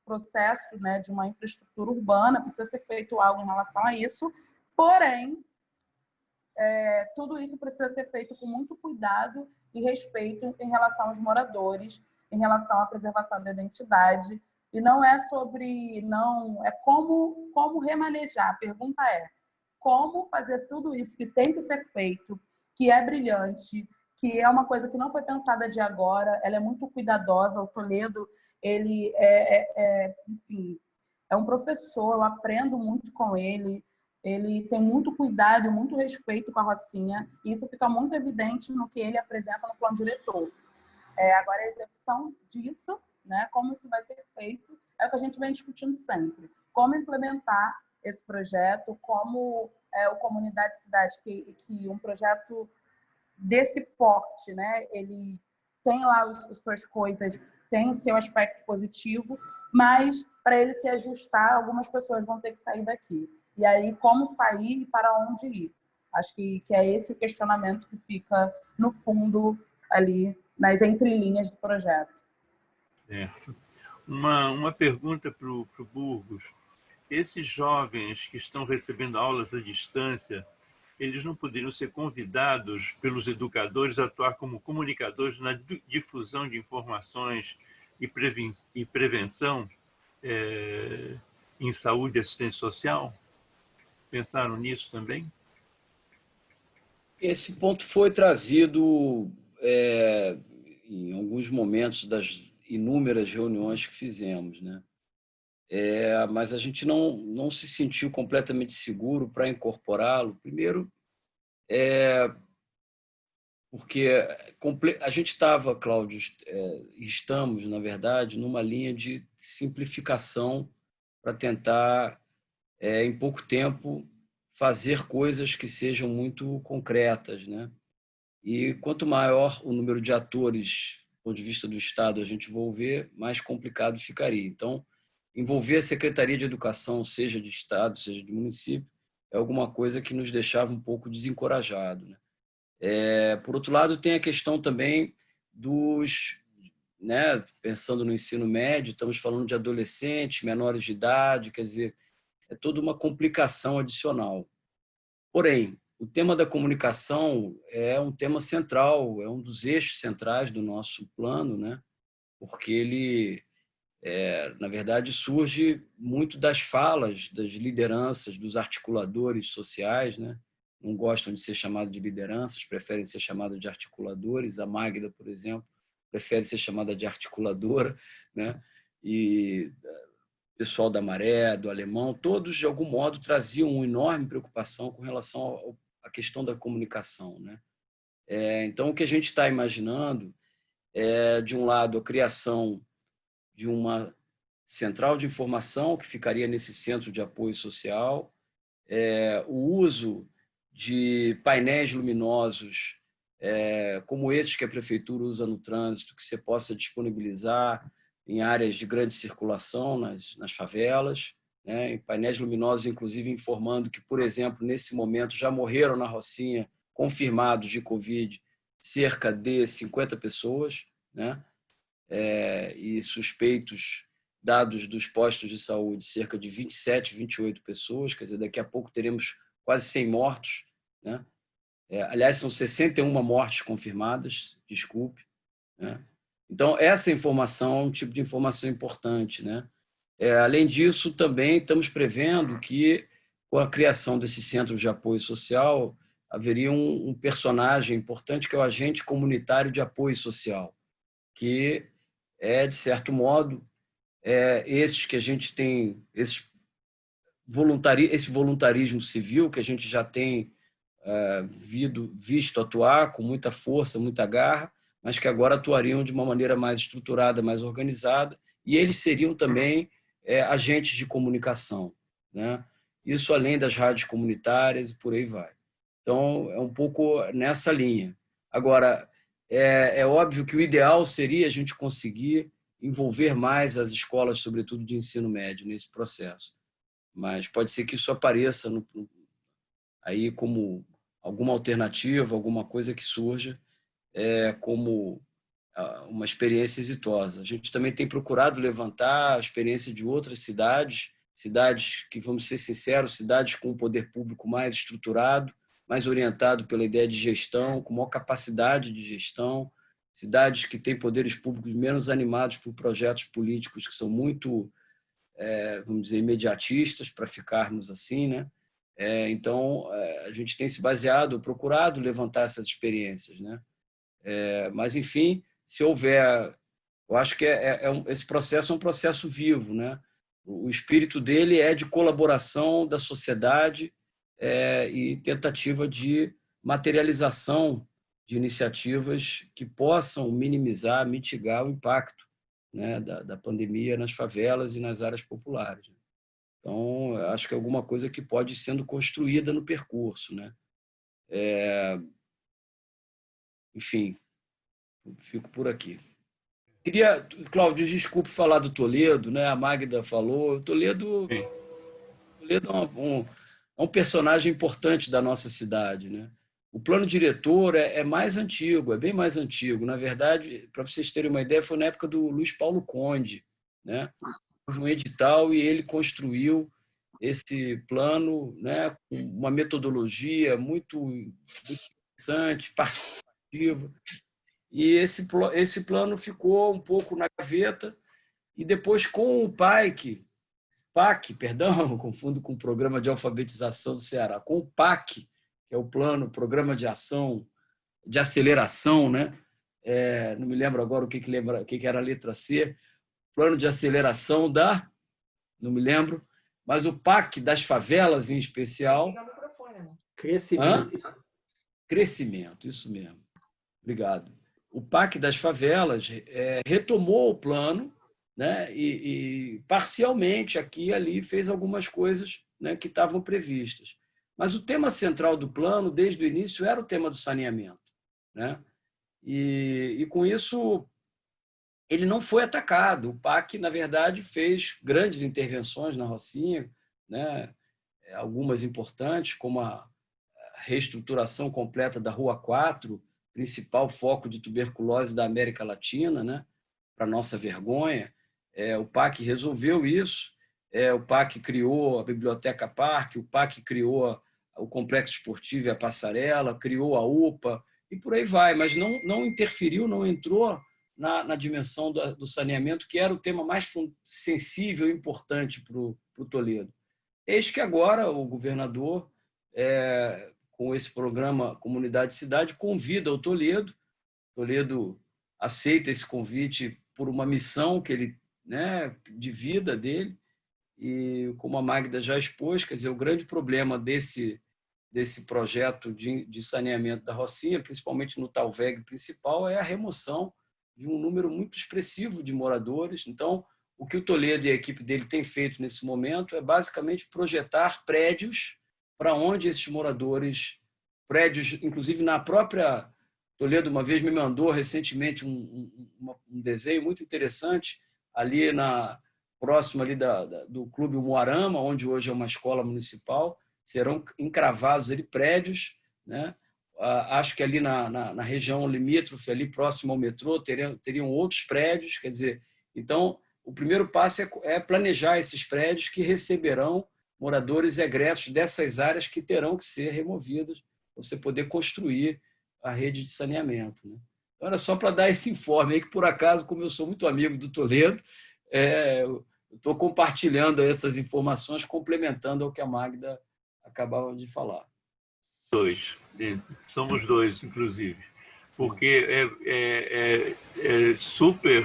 processo, né, de uma infraestrutura urbana, precisa ser feito algo em relação a isso, porém, tudo isso precisa ser feito com muito cuidado e respeito em relação aos moradores, em relação à preservação da identidade. E não é como remanejar. A pergunta é como fazer tudo isso que tem que ser feito, que é brilhante, que é uma coisa que não foi pensada de agora, ela é muito cuidadosa. O Toledo, ele enfim, é um professor, eu aprendo muito com ele. Ele tem muito cuidado e muito respeito com a Rocinha, e isso fica muito evidente no que ele apresenta no plano diretor. Agora, a execução disso, né, como isso vai ser feito, é o que a gente vem discutindo sempre. Como implementar esse projeto, como o Comunidade Cidade, que um projeto desse porte, né, ele tem lá as suas coisas, tem o seu aspecto positivo, mas para ele se ajustar, algumas pessoas vão ter que sair daqui. E aí, como sair e para onde ir? Acho que é esse o questionamento que fica no fundo ali, nas entrelinhas do projeto. É. Uma pergunta para o Burgos. Esses jovens que estão recebendo aulas à distância, eles não poderiam ser convidados pelos educadores a atuar como comunicadores na difusão de informações e prevenção em saúde e assistência social? Pensaram nisso também? Esse ponto foi trazido em alguns momentos das inúmeras reuniões que fizemos, né? Mas a gente não se sentiu completamente seguro para incorporá-lo. Primeiro, porque a gente estava, Cláudio, estamos, na verdade, numa linha de simplificação para tentar, em pouco tempo, fazer coisas que sejam muito concretas, né? E quanto maior o número de atores, do ponto de vista do Estado, a gente envolver, mais complicado ficaria. Então, envolver a Secretaria de Educação, seja de Estado, seja de município, é alguma coisa que nos deixava um pouco desencorajado, né? Por outro lado, tem a questão também dos, né, pensando no ensino médio, estamos falando de adolescentes, menores de idade, quer dizer, é toda uma complicação adicional. Porém, o tema da comunicação é um tema central, é um dos eixos centrais do nosso plano, né? Porque ele, na verdade, surge muito das falas das lideranças, dos articuladores sociais, né? Não gostam de ser chamados de lideranças, preferem ser chamados de articuladores. A Magda, por exemplo, prefere ser chamada de articuladora, né? E o pessoal da Maré, do Alemão, todos, de algum modo, traziam uma enorme preocupação com relação à questão da comunicação, né? Então, o que a gente está imaginando é, de um lado, a criação de uma central de informação que ficaria nesse centro de apoio social, o uso de painéis luminosos como esses que a prefeitura usa no trânsito, que você possa disponibilizar em áreas de grande circulação, nas favelas, né? Em painéis luminosos, inclusive, informando que, por exemplo, nesse momento já morreram na Rocinha, confirmados de Covid, cerca de 50 pessoas, né? E suspeitos, dados dos postos de saúde, cerca de 27, 28 pessoas, quer dizer, daqui a pouco teremos quase 100 mortos, né? Aliás, são 61 mortes confirmadas, desculpe, né? Então, essa informação é um tipo de informação importante, né? Além disso, também estamos prevendo que, com a criação desse centro de apoio social, haveria um personagem importante, que é o agente comunitário de apoio social, que é, de certo modo, esses que a gente tem, esse voluntarismo civil que a gente já tem visto atuar com muita força, muita garra, mas que agora atuariam de uma maneira mais estruturada, mais organizada, e eles seriam também agentes de comunicação, né? Isso além das rádios comunitárias e por aí vai. Então, é um pouco nessa linha. Agora, é óbvio que o ideal seria a gente conseguir envolver mais as escolas, sobretudo de ensino médio, nesse processo. Mas pode ser que isso apareça aí como alguma alternativa, alguma coisa que surja como uma experiência exitosa. A gente também tem procurado levantar a experiência de outras cidades, cidades que, vamos ser sinceros, cidades com um poder público mais estruturado, mais orientado pela ideia de gestão, com maior capacidade de gestão, cidades que têm poderes públicos menos animados por projetos políticos que são muito, vamos dizer, imediatistas, para ficarmos assim, né? Então, a gente tem se baseado, procurado levantar essas experiências, né? Mas, enfim, se houver... Eu acho que esse processo é um processo vivo, né? O espírito dele é de colaboração da sociedade e tentativa de materialização de iniciativas que possam minimizar, mitigar o impacto, né, da pandemia nas favelas e nas áreas populares. Então, acho que é alguma coisa que pode ir sendo construída no percurso, né? Enfim, fico por aqui. Queria, Cláudio, desculpe falar do Toledo, né? A Magda falou. O Toledo é um personagem importante da nossa cidade, né? O plano diretor é mais antigo, é bem mais antigo. Na verdade, para vocês terem uma ideia, foi na época do Luiz Paulo Conde, né? Houve um edital e ele construiu esse plano, né, com uma metodologia muito interessante, participativa. E esse plano ficou um pouco na gaveta, e depois com o PAC, perdão, confundo com o Programa de Alfabetização do Ceará, com o PAC, que é o Programa de Ação, de Aceleração, né? Não me lembro agora o que era a letra C, Plano de Aceleração não me lembro, mas o PAC das favelas em especial. Crescimento. Crescimento, isso mesmo. Obrigado. O PAC das favelas retomou o plano, né, e parcialmente aqui e ali fez algumas coisas, né, que estavam previstas. Mas o tema central do plano, desde o início, era o tema do saneamento, né? E com isso, ele não foi atacado. O PAC, na verdade, fez grandes intervenções na Rocinha, né, algumas importantes, como a reestruturação completa da Rua 4, principal foco de tuberculose da América Latina, né, para nossa vergonha. O PAC resolveu isso. O PAC criou a Biblioteca Parque, o PAC criou o Complexo Esportivo e a Passarela, criou a UPA, e por aí vai, mas não interferiu, não entrou na dimensão do saneamento, que era o tema mais sensível e importante para o Toledo. Eis que agora o governador, com esse programa Comunidade Cidade, convida o Toledo. Toledo aceita esse convite por uma missão que ele, né, de vida dele, e como a Magda já expôs, quer dizer, o grande problema desse projeto de saneamento da Rocinha, principalmente no Talveg principal, é a remoção de um número muito expressivo de moradores. Então, o que o Toledo e a equipe dele têm feito nesse momento é basicamente projetar prédios para onde esses moradores, prédios, inclusive na própria... Toledo uma vez me mandou recentemente um desenho muito interessante, ali próximo ali do Clube Moarama, onde hoje é uma escola municipal, serão encravados ali prédios, né? Acho que ali na região limítrofe, ali próximo ao metrô, teriam outros prédios. Quer dizer, então, o primeiro passo é planejar esses prédios que receberão moradores egressos dessas áreas que terão que ser removidas para você poder construir a rede de saneamento, né? Então, era só para dar esse informe aí, que por acaso, como eu sou muito amigo do Toledo, estou compartilhando essas informações, complementando ao que a Magda acabava de falar. Somos dois, inclusive, porque é super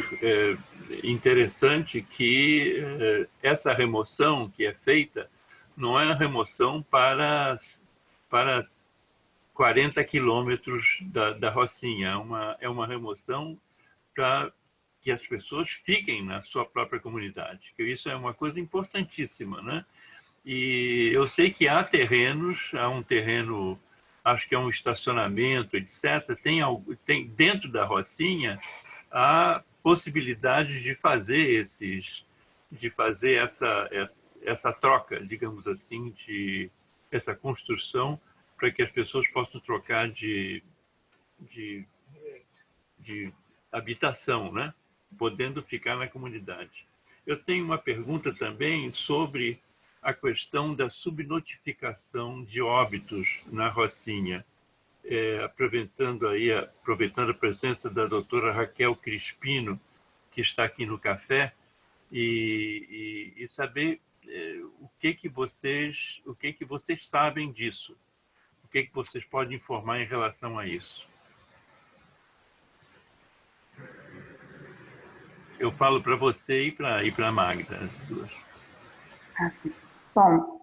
interessante que essa remoção que é feita não é uma remoção para 40 quilômetros da Rocinha, é uma remoção para que as pessoas fiquem na sua própria comunidade, que isso é uma coisa importantíssima, né? E eu sei que há um terreno, acho que é um estacionamento, etc. Tem dentro da Rocinha a possibilidade de fazer essa troca, digamos assim, essa construção, para que as pessoas possam trocar de habitação, né? Podendo ficar na comunidade. Eu tenho uma pergunta também sobre a questão da subnotificação de óbitos na Rocinha. Aproveitando a presença da doutora Raquel Crispino, que está aqui no café, e saber o que vocês sabem disso, o que vocês podem informar em relação a isso. Eu falo para você e para a Magda, as duas. Sim. Bom,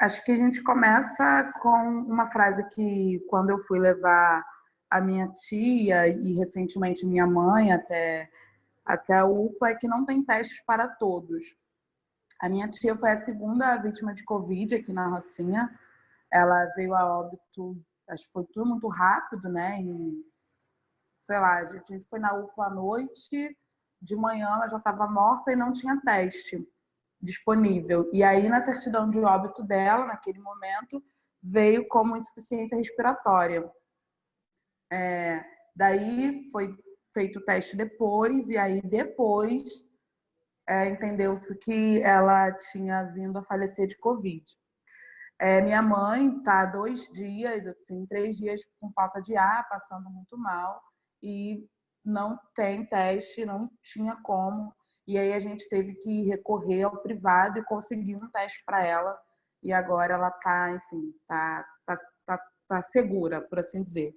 acho que a gente começa com uma frase que, quando eu fui levar a minha tia e recentemente minha mãe até a UPA, é que não tem testes para todos. A minha tia foi a segunda vítima de Covid aqui na Rocinha. Ela veio a óbito, acho que foi tudo muito rápido, né? Sei lá, a gente foi na UPA à noite, de manhã ela já estava morta e não tinha teste disponível. E aí, na certidão de óbito dela, naquele momento, veio como insuficiência respiratória. Daí foi feito o teste depois, e aí depois entendeu-se que ela tinha vindo a falecer de Covid. Minha mãe está 2 dias, assim, 3 dias com falta de ar, passando muito mal, e não tem teste, não tinha como. E aí a gente teve que recorrer ao privado e conseguir um teste para ela. E agora ela está, enfim, tá segura, por assim dizer.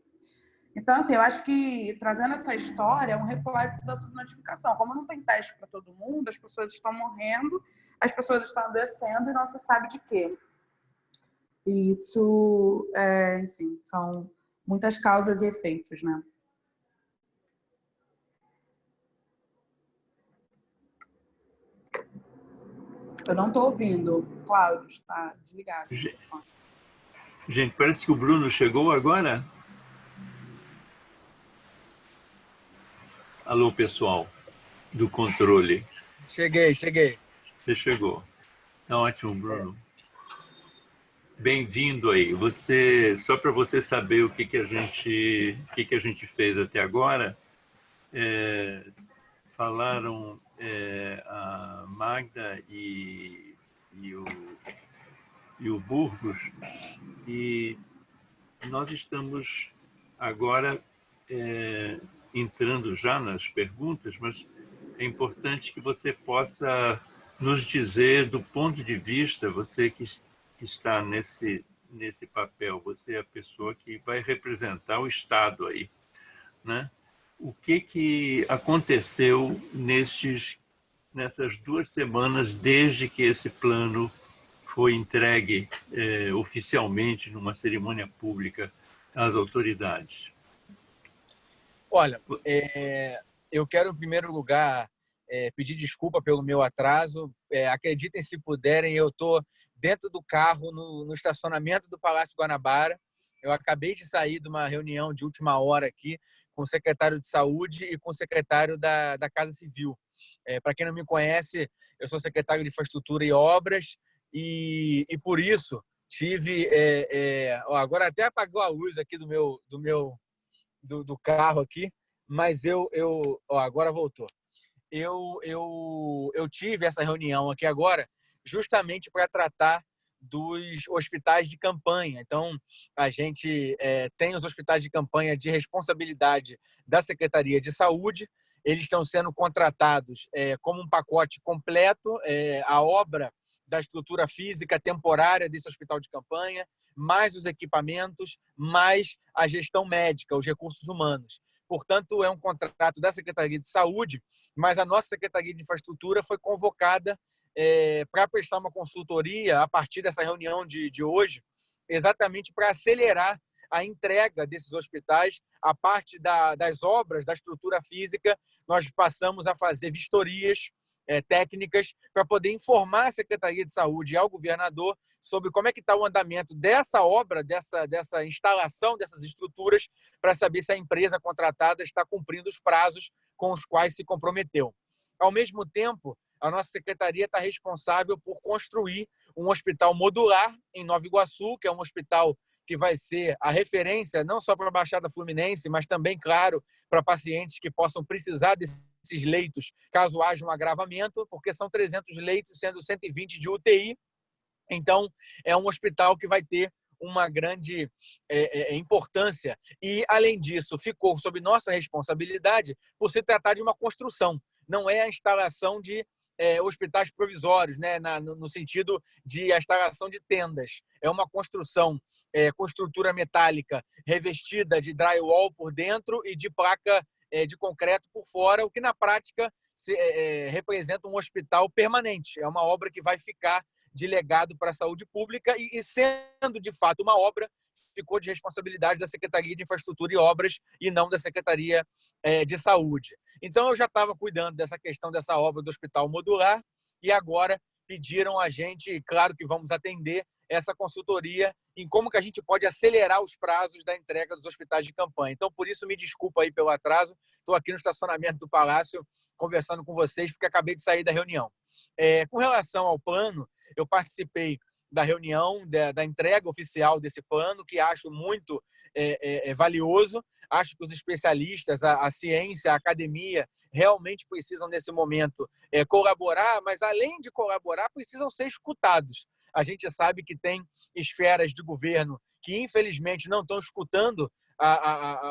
Então, assim, eu acho que trazendo essa história é um reflexo da subnotificação. Como não tem teste para todo mundo, as pessoas estão morrendo, as pessoas estão adoecendo e não se sabe de quê. E isso, enfim, são muitas causas e efeitos, né? Eu não estou ouvindo. Cláudio, está desligado. Gente, parece que o Bruno chegou agora. Alô, pessoal do controle. Cheguei. Você chegou. Tá ótimo, Bruno. Bem-vindo aí. Só para você saber o que a gente fez até agora, falaram a Magda e o Burgos, e nós estamos agora entrando já nas perguntas, mas é importante que você possa nos dizer, do ponto de vista, você que está nesse papel, você é a pessoa que vai representar o Estado aí, né? O que aconteceu nessas 2 semanas desde que esse plano foi entregue oficialmente numa cerimônia pública às autoridades? Olha, eu quero, em primeiro lugar, pedir desculpa pelo meu atraso. Acreditem se puderem, eu estou dentro do carro, no estacionamento do Palácio Guanabara. Eu acabei de sair de uma reunião de última hora aqui com o secretário de Saúde e com o secretário da Casa Civil. Para quem não me conhece, eu sou secretário de Infraestrutura e Obras e por isso tive... agora até apagou a luz aqui do carro aqui, mas agora voltou. Eu tive essa reunião aqui agora justamente para tratar dos hospitais de campanha. Então, a gente tem os hospitais de campanha de responsabilidade da Secretaria de Saúde. Eles estão sendo contratados como um pacote completo, a obra da estrutura física temporária desse hospital de campanha, mais os equipamentos, mais a gestão médica, os recursos humanos. Portanto, é um contrato da Secretaria de Saúde, mas a nossa Secretaria de Infraestrutura foi convocada para prestar uma consultoria a partir dessa reunião de hoje, exatamente para acelerar a entrega desses hospitais. A parte das obras, da estrutura física, nós passamos a fazer vistorias técnicas para poder informar a Secretaria de Saúde e ao governador sobre como é que está o andamento dessa obra, dessa instalação dessas estruturas, para saber se a empresa contratada está cumprindo os prazos com os quais se comprometeu. Ao mesmo tempo, a nossa secretaria está responsável por construir um hospital modular em Nova Iguaçu, que é um hospital que vai ser a referência não só para a Baixada Fluminense, mas também, claro, para pacientes que possam precisar desses leitos caso haja um agravamento, porque são 300 leitos, sendo 120 de UTI. Então, é um hospital que vai ter uma grande importância. E, além disso, ficou sob nossa responsabilidade por se tratar de uma construção. Não é a instalação de hospitais provisórios, né, no sentido de a instalação de tendas. É uma construção com estrutura metálica revestida de drywall por dentro e de placa de concreto por fora, o que, na prática, representa um hospital permanente. É uma obra que vai ficar de legado para a saúde pública e, sendo, de fato, uma obra, ficou de responsabilidade da Secretaria de Infraestrutura e Obras e não da Secretaria de Saúde. Então, eu já estava cuidando dessa questão dessa obra do hospital modular e agora pediram a gente, claro que vamos atender essa consultoria em como que a gente pode acelerar os prazos da entrega dos hospitais de campanha. Então, por isso, me desculpa aí pelo atraso. Estou aqui no estacionamento do Palácio conversando com vocês, porque acabei de sair da reunião. Com relação ao plano, eu participei da reunião, da entrega oficial desse plano, que acho muito valioso. Acho que os especialistas, a ciência, a academia, realmente precisam, nesse momento, colaborar, mas, além de colaborar, precisam ser escutados. A gente sabe que tem esferas de governo que, infelizmente, não estão escutando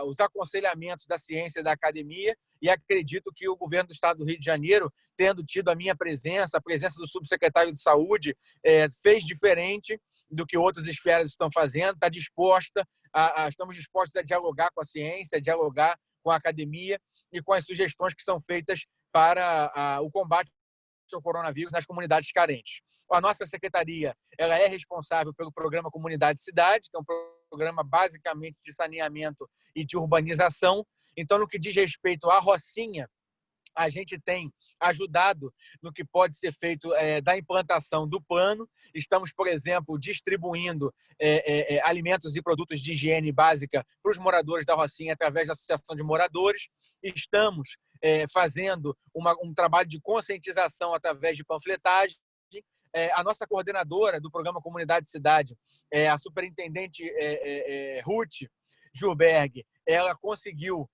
os aconselhamentos da ciência e da academia, e acredito que o governo do Estado do Rio de Janeiro, tendo tido a minha presença, a presença do subsecretário de Saúde, fez diferente do que outras esferas estão fazendo, estamos dispostos a dialogar com a ciência, a dialogar com a academia e com as sugestões que são feitas para o combate ao coronavírus nas comunidades carentes. A nossa secretaria, ela é responsável pelo programa Comunidade Cidade, que é um programa basicamente de saneamento e de urbanização. Então, no que diz respeito à Rocinha, a gente tem ajudado no que pode ser feito da implantação do plano. Estamos, por exemplo, distribuindo alimentos e produtos de higiene básica para os moradores da Rocinha através da Associação de Moradores. Estamos fazendo um trabalho de conscientização através de panfletagem. A nossa coordenadora do programa Comunidade Cidade, a superintendente Ruth Gilberg, ela conseguiu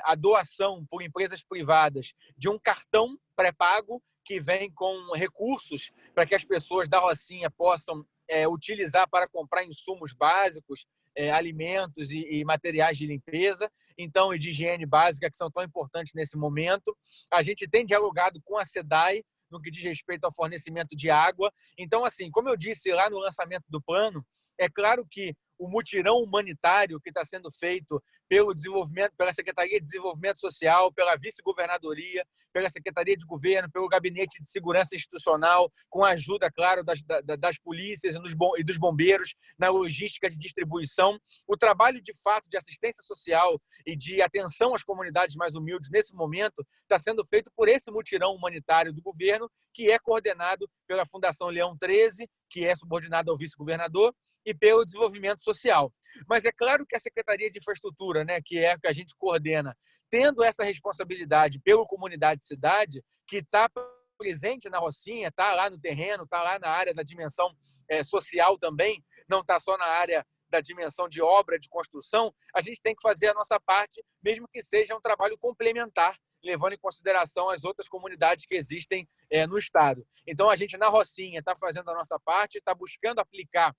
a doação por empresas privadas de um cartão pré-pago que vem com recursos para que as pessoas da Rocinha possam utilizar para comprar insumos básicos, alimentos e materiais de limpeza, então, e de higiene básica, que são tão importantes nesse momento. A gente tem dialogado com a SEDAI no que diz respeito ao fornecimento de água. Então, assim, como eu disse lá no lançamento do plano, é claro que o mutirão humanitário que está sendo feito pela Secretaria de Desenvolvimento Social, pela Vice-Governadoria, pela Secretaria de Governo, pelo Gabinete de Segurança Institucional, com a ajuda, claro, das polícias e dos bombeiros na logística de distribuição. O trabalho, de fato, de assistência social e de atenção às comunidades mais humildes, nesse momento, está sendo feito por esse mutirão humanitário do governo, que é coordenado pela Fundação Leão 13, que é subordinada ao vice-governador, e pelo desenvolvimento social. Mas é claro que a Secretaria de Infraestrutura, né, que é a que a gente coordena, tendo essa responsabilidade pela Comunidade Cidade, que está presente na Rocinha, está lá no terreno, está lá na área da dimensão social também, não está só na área da dimensão de obra, de construção, a gente tem que fazer a nossa parte, mesmo que seja um trabalho complementar, levando em consideração as outras comunidades que existem no Estado. Então, a gente, na Rocinha, está fazendo a nossa parte, está buscando aplicar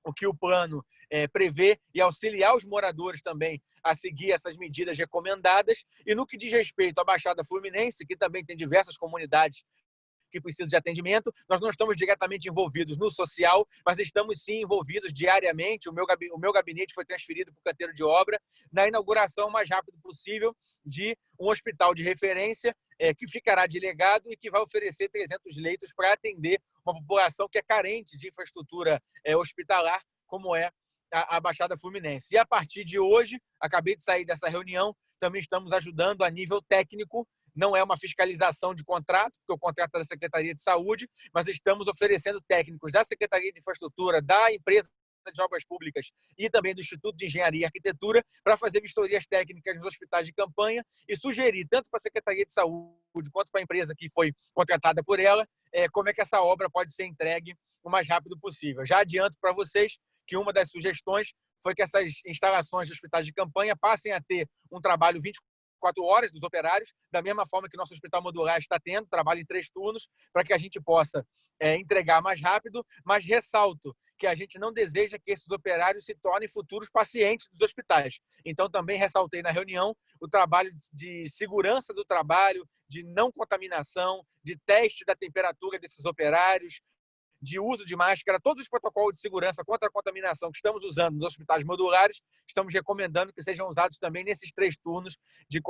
o que o plano prevê e auxiliar os moradores também a seguir essas medidas recomendadas. E no que diz respeito à Baixada Fluminense, que também tem diversas comunidades que precisam de atendimento, nós não estamos diretamente envolvidos no social, mas estamos sim envolvidos diariamente. O meu gabinete foi transferido para o canteiro de obra na inauguração o mais rápido possível de um hospital de referência que ficará de legado e que vai oferecer 300 leitos para atender uma população que é carente de infraestrutura hospitalar, como é a Baixada Fluminense. E a partir de hoje, acabei de sair dessa reunião, também estamos ajudando a nível técnico. Não é uma fiscalização de contrato, porque o contrato é da Secretaria de Saúde, mas estamos oferecendo técnicos da Secretaria de Infraestrutura, da empresa de Obras Públicas e também do Instituto de Engenharia e Arquitetura para fazer vistorias técnicas nos hospitais de campanha e sugerir, tanto para a Secretaria de Saúde quanto para a empresa que foi contratada por ela, como é que essa obra pode ser entregue o mais rápido possível. Já adianto para vocês que uma das sugestões foi que essas instalações de hospitais de campanha passem a ter um trabalho 24 horas dos operários, da mesma forma que nosso hospital modular está tendo, trabalho em 3 turnos, para que a gente possa entregar mais rápido, mas ressalto que a gente não deseja que esses operários se tornem futuros pacientes dos hospitais. Então, também ressaltei na reunião o trabalho de segurança do trabalho, de não contaminação, de teste da temperatura desses operários, de uso de máscara, todos os protocolos de segurança contra a contaminação que estamos usando nos hospitais modulares, estamos recomendando que sejam usados também nesses 3 turnos de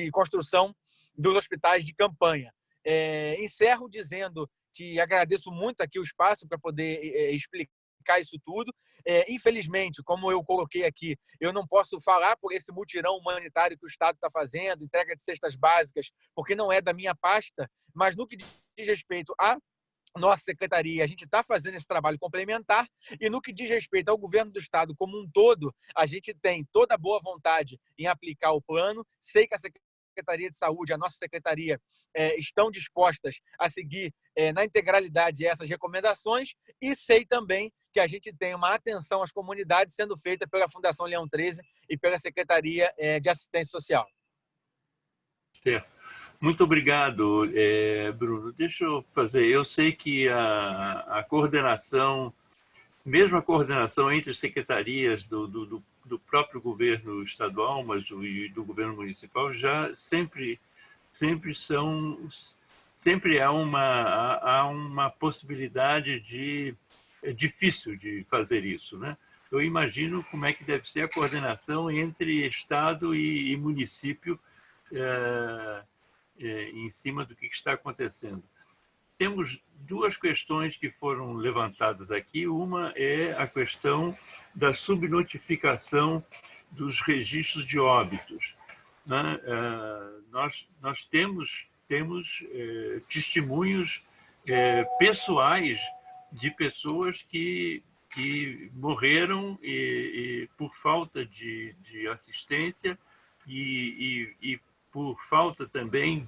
construção dos hospitais de campanha. Encerro dizendo que agradeço muito aqui o espaço para poder explicar isso tudo. Infelizmente, como eu coloquei aqui, eu não posso falar por esse mutirão humanitário que o Estado está fazendo, entrega de cestas básicas, porque não é da minha pasta, mas no que diz respeito a nossa secretaria, a gente está fazendo esse trabalho complementar e no que diz respeito ao governo do Estado como um todo, a gente tem toda a boa vontade em aplicar o plano. Sei que a Secretaria de Saúde, a nossa secretaria, estão dispostas a seguir na integralidade essas recomendações, e sei também que a gente tem uma atenção às comunidades sendo feita pela Fundação Leão 13 e pela Secretaria de Assistência Social. Certo. Muito obrigado, Bruno. Deixa eu fazer. Eu sei que a coordenação, mesmo a coordenação entre secretarias do próprio governo estadual, mas do governo municipal, já sempre há uma possibilidade difícil de fazer isso, né? Eu imagino como é que deve ser a coordenação entre Estado e município em cima do que está acontecendo. Temos duas questões que foram levantadas aqui. Uma é a questão da subnotificação dos registros de óbitos, né? Nós temos testemunhos pessoais de pessoas que morreram por falta de assistência e por falta também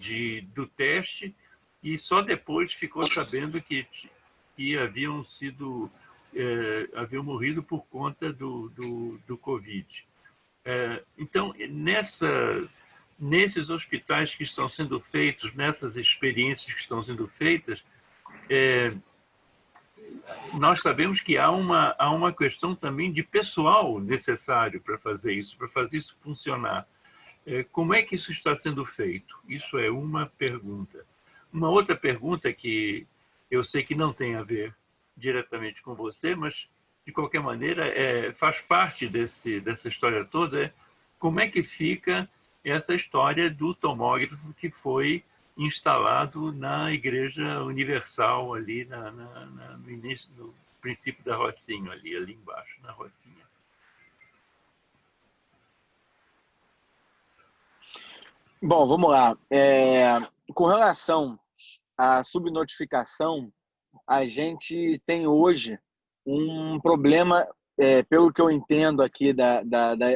do teste, e só depois ficou sabendo que haviam morrido por conta do Covid. Então, nesses hospitais que estão sendo feitos, nessas experiências que estão sendo feitas, nós sabemos que há uma questão também de pessoal necessário para fazer isso funcionar. Como é que isso está sendo feito? Isso é uma pergunta. Uma outra pergunta que eu sei que não tem a ver diretamente com você, mas, de qualquer maneira, faz parte dessa história toda, como é que fica essa história do tomógrafo que foi instalado na Igreja Universal, ali no início, no princípio da Rocinha, ali embaixo, na Rocinha. Bom, vamos lá. Com relação à subnotificação, a gente tem hoje um problema, pelo que eu entendo aqui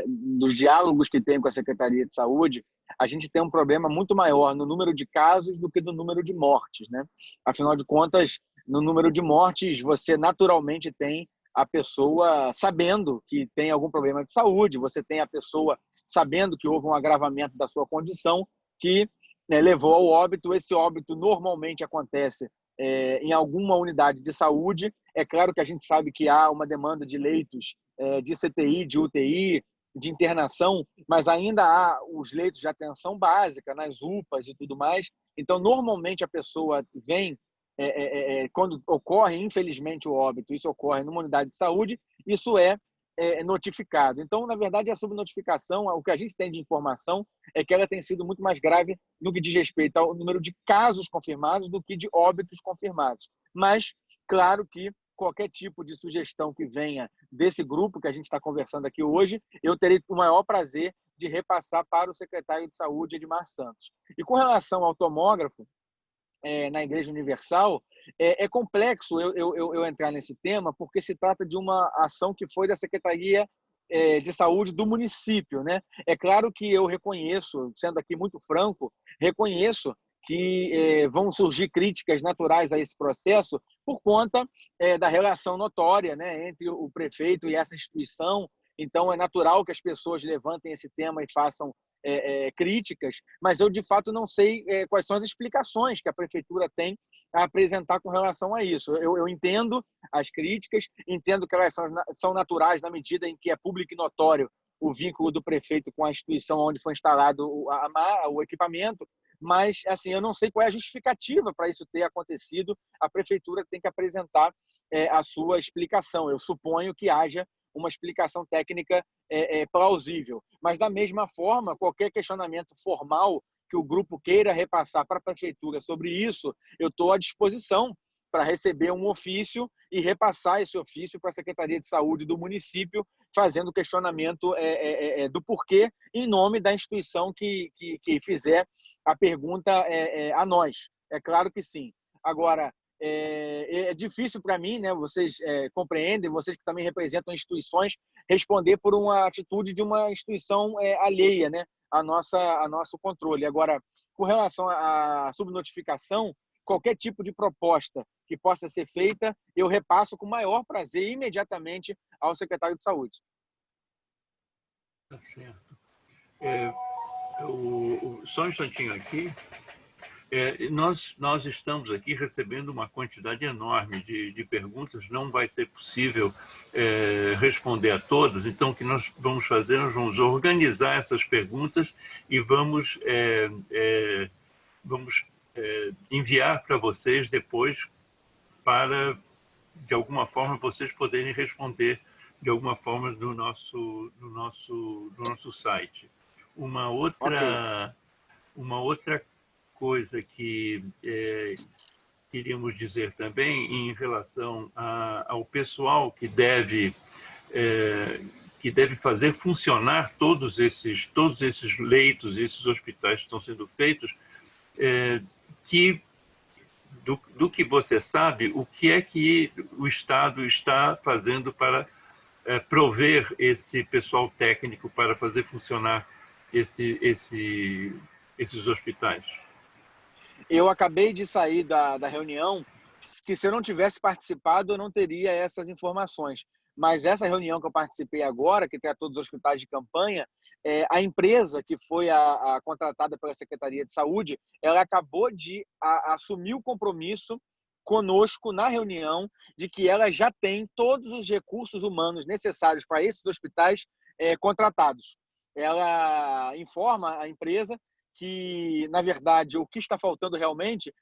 dos diálogos que tem com a Secretaria de Saúde, a gente tem um problema muito maior no número de casos do que no número de mortes, né? Afinal de contas, no número de mortes, você naturalmente tem a pessoa sabendo que tem algum problema de saúde, você tem a pessoa sabendo que houve um agravamento da sua condição que levou ao óbito. Esse óbito normalmente acontece em alguma unidade de saúde. É claro que a gente sabe que há uma demanda de leitos de CTI, de UTI, de internação, mas ainda há os leitos de atenção básica, nas UPAs e tudo mais. Então, normalmente, a pessoa vem, quando ocorre, infelizmente, o óbito, isso ocorre numa unidade de saúde, isso é notificado. Então, na verdade, a subnotificação, o que a gente tem de informação é que ela tem sido muito mais grave no que diz respeito ao número de casos confirmados do que de óbitos confirmados. Mas, claro que qualquer tipo de sugestão que venha desse grupo que a gente está conversando aqui hoje, eu terei o maior prazer de repassar para o secretário de Saúde, Edmar Santos. E com relação ao tomógrafo, na Igreja Universal, é complexo eu entrar nesse tema, porque se trata de uma ação que foi da Secretaria de Saúde do município, né? É claro que eu reconheço, sendo aqui muito franco, reconheço que vão surgir críticas naturais a esse processo por conta da relação notória, né, entre o prefeito e essa instituição. Então, é natural que as pessoas levantem esse tema e façam críticas, mas eu, de fato, não sei quais são as explicações que a prefeitura tem a apresentar com relação a isso. Eu entendo as críticas, entendo que elas são naturais na medida em que é público e notório o vínculo do prefeito com a instituição onde foi instalado o equipamento, mas assim, eu não sei qual é a justificativa para isso ter acontecido. A prefeitura tem que apresentar a sua explicação. Eu suponho que haja uma explicação técnica plausível. Mas, da mesma forma, qualquer questionamento formal que o grupo queira repassar para a prefeitura sobre isso, eu estou à disposição para receber um ofício e repassar esse ofício para a Secretaria de Saúde do município, fazendo questionamento do porquê, em nome da instituição que fizer a pergunta a nós. É claro que sim. Agora, é difícil para mim, né? Vocês compreendem, vocês que também representam instituições, responder por uma atitude de uma instituição alheia, né, a nosso controle. Agora, com relação à subnotificação, qualquer tipo de proposta que possa ser feita, eu repasso com o maior prazer imediatamente ao secretário de Saúde. Tá certo. Só um instantinho aqui. Nós estamos aqui recebendo uma quantidade enorme de perguntas, não vai ser possível responder a todas, então o que nós vamos fazer, nós vamos organizar essas perguntas e vamos enviar para vocês depois para, de alguma forma, vocês poderem responder de alguma forma no nosso site. Uma outra coisa que queríamos dizer também em relação ao pessoal que deve fazer funcionar todos esses leitos, esses hospitais que estão sendo feitos, do que você sabe, o que é que o Estado está fazendo para prover esse pessoal técnico para fazer funcionar esses hospitais? Eu acabei de sair da reunião, que se eu não tivesse participado, eu não teria essas informações. Mas essa reunião que eu participei agora, que tem a todos os hospitais de campanha, a empresa que foi a contratada pela Secretaria de Saúde, ela acabou de assumir o compromisso conosco na reunião de que ela já tem todos os recursos humanos necessários para esses hospitais contratados. Ela informa a empresa que, na verdade, o que está faltando realmente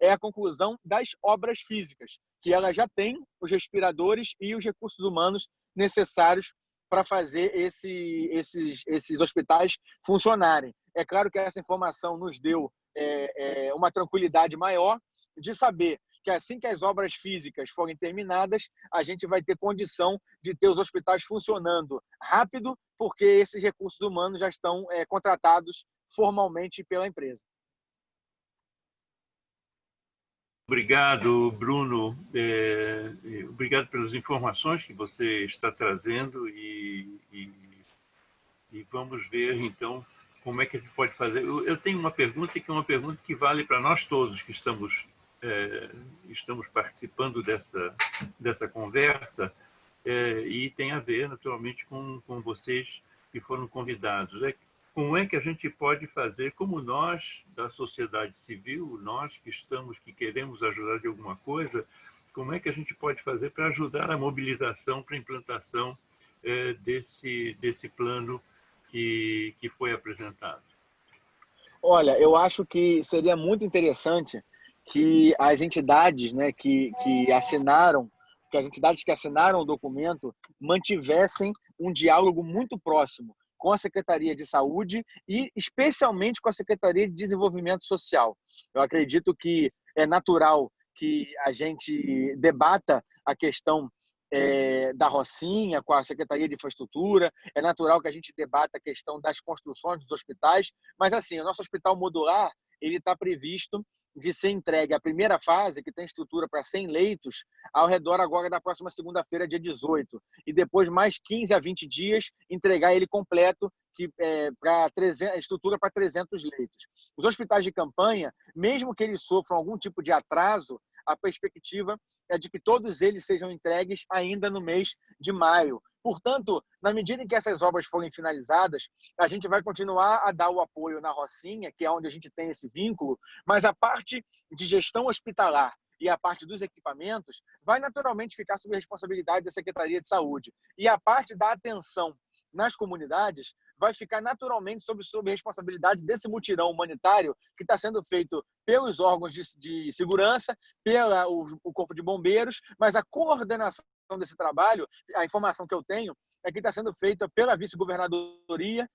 é a conclusão das obras físicas, que ela já tem os respiradores e os recursos humanos necessários para fazer esses hospitais funcionarem. É claro que essa informação nos deu uma tranquilidade maior de saber que assim que as obras físicas forem terminadas, a gente vai ter condição de ter os hospitais funcionando rápido, porque esses recursos humanos já estão contratados formalmente pela empresa. Obrigado, Bruno. Obrigado pelas informações que você está trazendo e vamos ver, então, como é que a gente pode fazer. Eu tenho uma pergunta que é uma pergunta que vale para nós todos que estamos participando dessa conversa e tem a ver, naturalmente, com vocês que foram convidados. Como é que a gente pode fazer, como nós, da sociedade civil, nós que queremos ajudar de alguma coisa, como é que a gente pode fazer para ajudar a mobilização, para a implantação desse plano que foi apresentado? Olha, eu acho que seria muito interessante que as entidades, né, que assinaram o documento mantivessem um diálogo muito próximo com a Secretaria de Saúde e especialmente com a Secretaria de Desenvolvimento Social. Eu acredito que é natural que a gente debata a questão da Rocinha com a Secretaria de Infraestrutura, é natural que a gente debata a questão das construções dos hospitais, mas assim, o nosso hospital modular ele está previsto de ser entregue a primeira fase, que tem estrutura para 100 leitos, ao redor agora da próxima segunda-feira, dia 18. E depois, mais 15 a 20 dias, entregar ele completo, estrutura para 300 leitos. Os hospitais de campanha, mesmo que eles sofram algum tipo de atraso, a perspectiva é de que todos eles sejam entregues ainda no mês de maio. Portanto, na medida em que essas obras forem finalizadas, a gente vai continuar a dar o apoio na Rocinha, que é onde a gente tem esse vínculo, mas a parte de gestão hospitalar e a parte dos equipamentos vai naturalmente ficar sob a responsabilidade da Secretaria de Saúde. E a parte da atenção nas comunidades vai ficar naturalmente sob responsabilidade desse mutirão humanitário que está sendo feito pelos órgãos de segurança, pelo Corpo de Bombeiros, mas a coordenação desse trabalho, a informação que eu tenho, é que está sendo feita pela Vice-Governadoria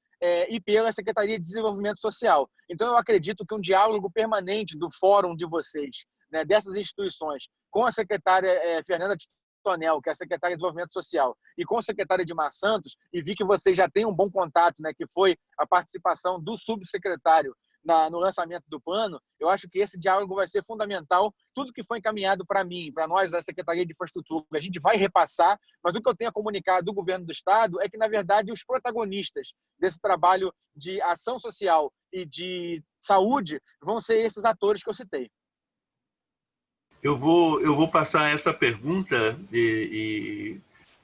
e pela Secretaria de Desenvolvimento Social. Então, eu acredito que um diálogo permanente do fórum de vocês, né, dessas instituições, com a secretária Fernanda Tonel, que é a secretária de Desenvolvimento Social, e com a secretária Edmar Santos, e vi que vocês já têm um bom contato, né, que foi a participação do subsecretário no lançamento do plano, eu acho que esse diálogo vai ser fundamental. Tudo que foi encaminhado para mim, para nós da Secretaria de Infraestrutura, a gente vai repassar, mas o que eu tenho a comunicar do governo do Estado é que, na verdade, os protagonistas desse trabalho de ação social e de saúde vão ser esses atores que eu citei. Eu vou passar essa pergunta e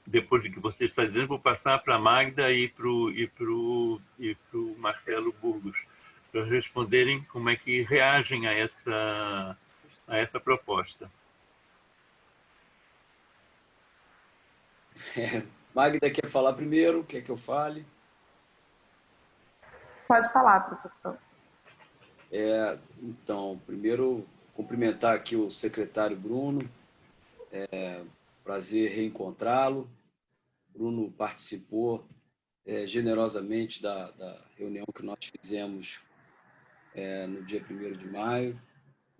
depois de que você está dizendo, vou passar para a Magda e para o Marcelo Burgos, para responderem como é que reagem a essa proposta. Magda quer falar primeiro? Quer que eu fale? Pode falar, professor. Então, primeiro, cumprimentar aqui o secretário Bruno. Prazer reencontrá-lo. Bruno participou generosamente da reunião que nós fizemos no dia 1º de maio,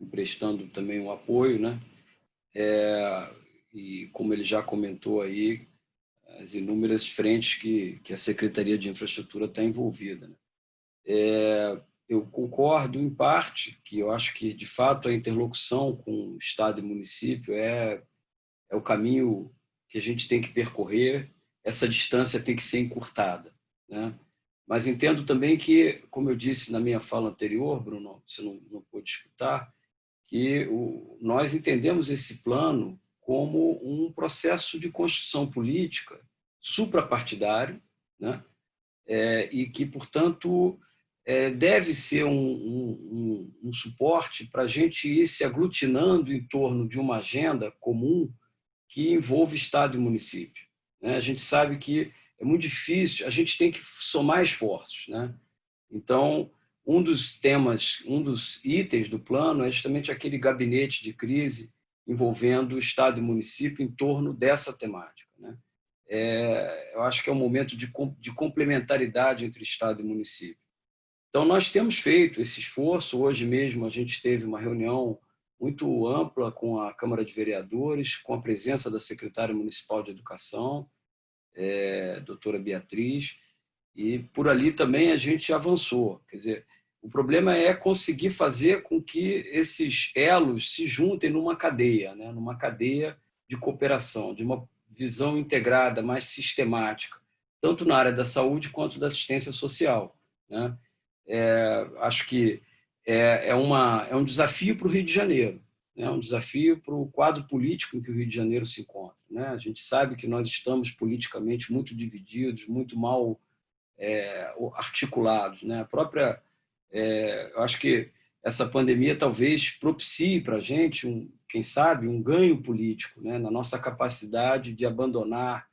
emprestando também um apoio, né? E como ele já comentou aí, as inúmeras frentes que a Secretaria de Infraestrutura está envolvida, né? Eu concordo em parte que eu acho que, de fato, a interlocução com o Estado e município é o caminho que a gente tem que percorrer, essa distância tem que ser encurtada, né? Mas entendo também que, como eu disse na minha fala anterior, Bruno, você não pôde escutar, que nós entendemos esse plano como um processo de construção política suprapartidário, né? E que, portanto, deve ser um suporte para a gente ir se aglutinando em torno de uma agenda comum que envolve Estado e município, né? A gente sabe que é muito difícil, a gente tem que somar esforços, né? Então, um dos itens do plano é justamente aquele gabinete de crise envolvendo Estado e município em torno dessa temática, né? Eu acho que é um momento de complementaridade entre Estado e município. Então, nós temos feito esse esforço. Hoje mesmo a gente teve uma reunião muito ampla com a Câmara de Vereadores, com a presença da secretária municipal de Educação, doutora Beatriz, e por ali também a gente avançou. Quer dizer, o problema é conseguir fazer com que esses elos se juntem numa cadeia, né? Numa cadeia de cooperação, de uma visão integrada, mais sistemática, tanto na área da saúde quanto da assistência social, né? Acho que é um desafio para o Rio de Janeiro, né? Um desafio para o quadro político em que o Rio de Janeiro se encontra, né? A gente sabe que nós estamos politicamente muito divididos, muito mal articulados, né? Eu acho que essa pandemia talvez propicie para a gente, quem sabe, um ganho político, né? Na nossa capacidade de abandonar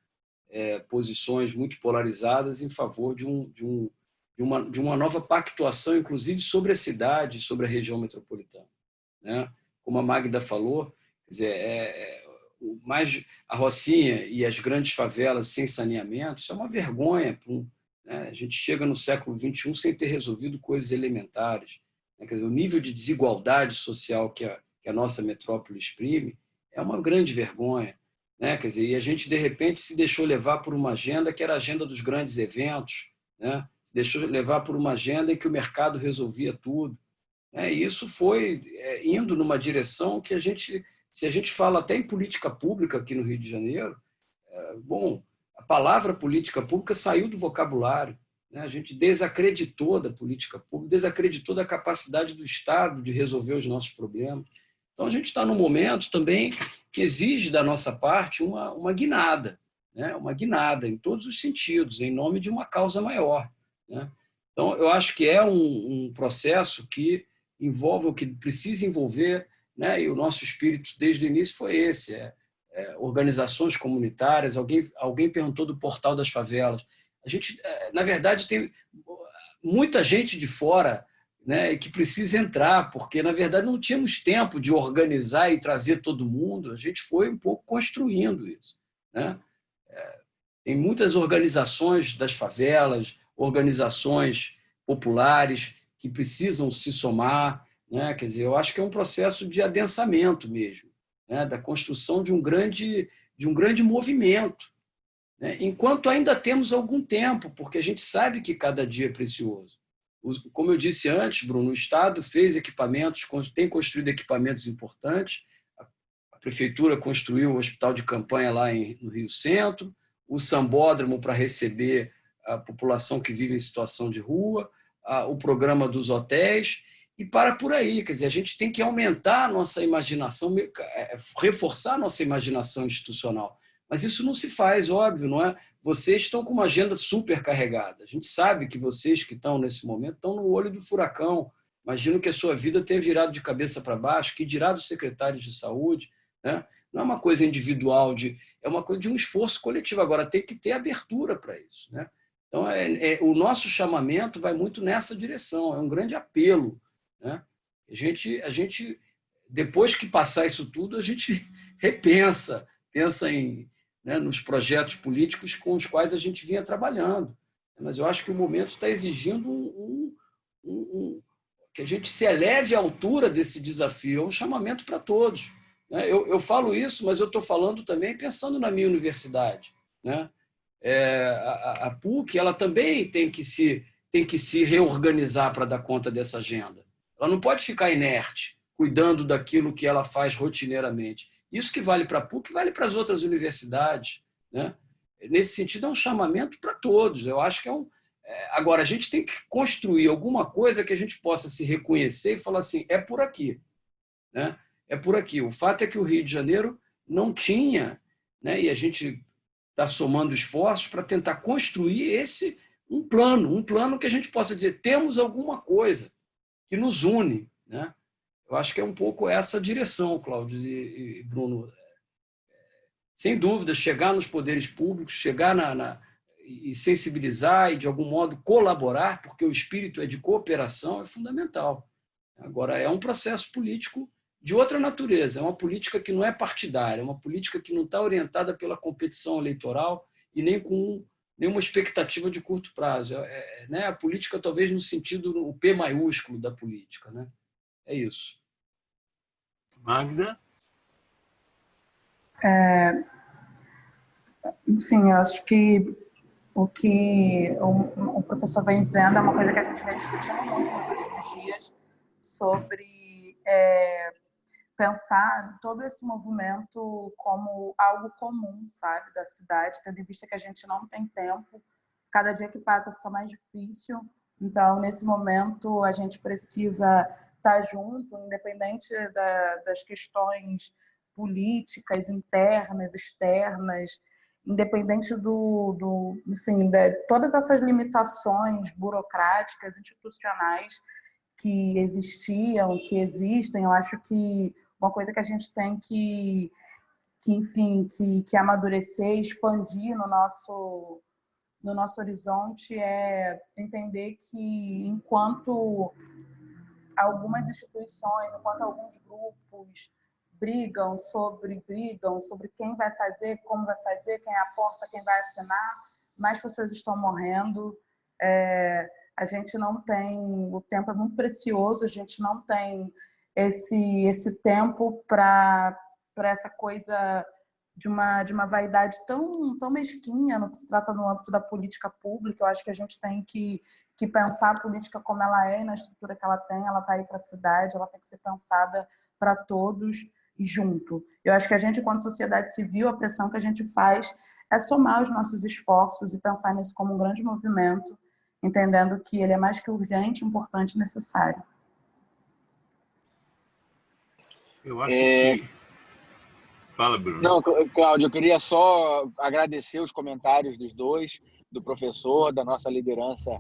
posições muito polarizadas em favor de uma nova pactuação, inclusive sobre a cidade, sobre a região metropolitana, né? Como a Magda falou, quer dizer, mais a Rocinha e as grandes favelas sem saneamento, isso é uma vergonha. Né? A gente chega no século XXI sem ter resolvido coisas elementares, né? Quer dizer, o nível de desigualdade social que a nossa metrópole exprime é uma grande vergonha, né? Quer dizer, e a gente, de repente, se deixou levar por uma agenda que era a agenda dos grandes eventos, né? Se deixou levar por uma agenda em que o mercado resolvia tudo, né? E isso foi indo numa direção que se a gente fala até em política pública aqui no Rio de Janeiro, a palavra política pública saiu do vocabulário, né? A gente desacreditou da política pública, desacreditou da capacidade do Estado de resolver os nossos problemas. Então, a gente está num momento também que exige da nossa parte uma guinada, né? Uma guinada em todos os sentidos, em nome de uma causa maior, né? Então, eu acho que é um processo que envolve o que precisa envolver, né? E o nosso espírito desde o início foi esse, organizações comunitárias. Alguém perguntou do Portal das Favelas. A gente, na verdade, tem muita gente de fora, né, que precisa entrar, porque, na verdade, não tínhamos tempo de organizar e trazer todo mundo. A gente foi um pouco construindo isso, né? Tem muitas organizações das favelas, organizações populares que precisam se somar, né? Quer dizer, eu acho que é um processo de adensamento mesmo, né? Da construção de um grande movimento, né? Enquanto ainda temos algum tempo, porque a gente sabe que cada dia é precioso, Como eu disse antes, Bruno, o Estado fez equipamentos, tem construído equipamentos importantes. A Prefeitura construiu o hospital de campanha lá no Rio Centro, o sambódromo para receber a população que vive em situação de rua, o programa dos hotéis, e para por aí. Quer dizer, a gente tem que aumentar a nossa imaginação, reforçar a nossa imaginação institucional. Mas isso não se faz, óbvio, não é? Vocês estão com uma agenda super carregada. A gente sabe que vocês que estão nesse momento estão no olho do furacão. Imagino que a sua vida tenha virado de cabeça para baixo, que dirá dos secretários de saúde, né? Não é uma coisa individual, é uma coisa de um esforço coletivo. Agora, tem que ter abertura para isso, né? Então, o nosso chamamento vai muito nessa direção, é um grande apelo, né? A gente, depois que passar isso tudo, a gente pensa né, nos projetos políticos com os quais a gente vinha trabalhando. Mas eu acho que o momento está exigindo que a gente se eleve à altura desse desafio. É um chamamento para todos. Eu falo isso, mas eu estou falando também pensando na minha universidade, né? A PUC ela também tem que se reorganizar para dar conta dessa agenda. Ela não pode ficar inerte, cuidando daquilo que ela faz rotineiramente. Isso que vale para a PUC vale para as outras universidades, né? Nesse sentido, é um chamamento para todos. Eu acho que agora, a gente tem que construir alguma coisa que a gente possa se reconhecer e falar assim, é por aqui, né? É por aqui. O fato é que o Rio de Janeiro não tinha, né? E a gente está somando esforços para tentar construir um plano que a gente possa dizer, temos alguma coisa que nos une, né? Eu acho que é um pouco essa direção, Cláudio e Bruno. Sem dúvida, chegar nos poderes públicos, chegar e sensibilizar e, de algum modo, colaborar, porque o espírito é de cooperação, é fundamental. Agora, é um processo político de outra natureza, é uma política que não é partidária, é uma política que não está orientada pela competição eleitoral e nem com nenhuma expectativa de curto prazo. Né? A política, talvez, no sentido, o P maiúsculo da política, né? É isso. Magda? Enfim, eu acho que o o professor vem dizendo é uma coisa que a gente vem discutindo muito nos últimos dias sobre pensar todo esse movimento como algo comum, sabe, da cidade, tendo em vista que a gente não tem tempo, cada dia que passa fica mais difícil. Então, nesse momento, a gente precisa estar junto, independente das questões políticas internas, externas, independente enfim, de todas essas limitações burocráticas, institucionais que existiam, que existem. Eu acho que uma coisa que a gente tem que amadurecer, expandir no nosso horizonte é entender que enquanto algumas instituições, enquanto alguns grupos brigam sobre quem vai fazer, como vai fazer, quem aporta, quem vai assinar, mais pessoas estão morrendo. A gente não tem, o tempo é muito precioso, a gente não tem esse tempo para essa coisa de uma vaidade tão mesquinha no que se trata no âmbito da política pública. Eu acho que a gente tem que pensar a política como ela é, na estrutura que ela está aí para a cidade, ela tem que ser pensada para todos e junto. Eu acho que a gente, enquanto sociedade civil, a pressão que a gente faz é somar os nossos esforços e pensar nisso como um grande movimento, entendendo que ele é mais que urgente, importante e necessário. Eu acho que... Fala, Bruno. Não, Cláudio, eu queria só agradecer os comentários dos dois, do professor, da nossa liderança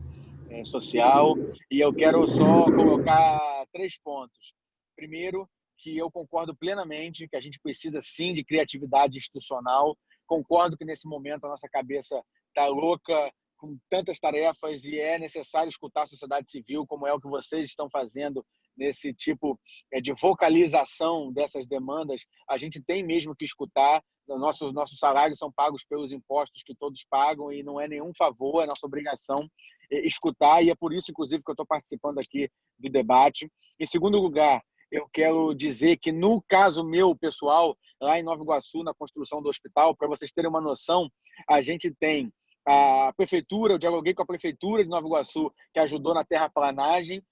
social, e eu quero só colocar 3 pontos. Primeiro, que eu concordo plenamente que a gente precisa, sim, de criatividade institucional. Concordo que, nesse momento, a nossa cabeça está louca, com tantas tarefas, e é necessário escutar a sociedade civil, como é o que vocês estão fazendo nesse tipo de vocalização dessas demandas. A gente tem mesmo que escutar. Nossos salários são pagos pelos impostos que todos pagam e não é nenhum favor, é nossa obrigação escutar, e é por isso, inclusive, que eu estou participando aqui do debate. Em segundo lugar, eu quero dizer que, no caso meu pessoal, lá em Nova Iguaçu, na construção do hospital, para vocês terem uma noção, a gente tem a prefeitura, eu dialoguei com a prefeitura de Nova Iguaçu, que ajudou na terraplanagem.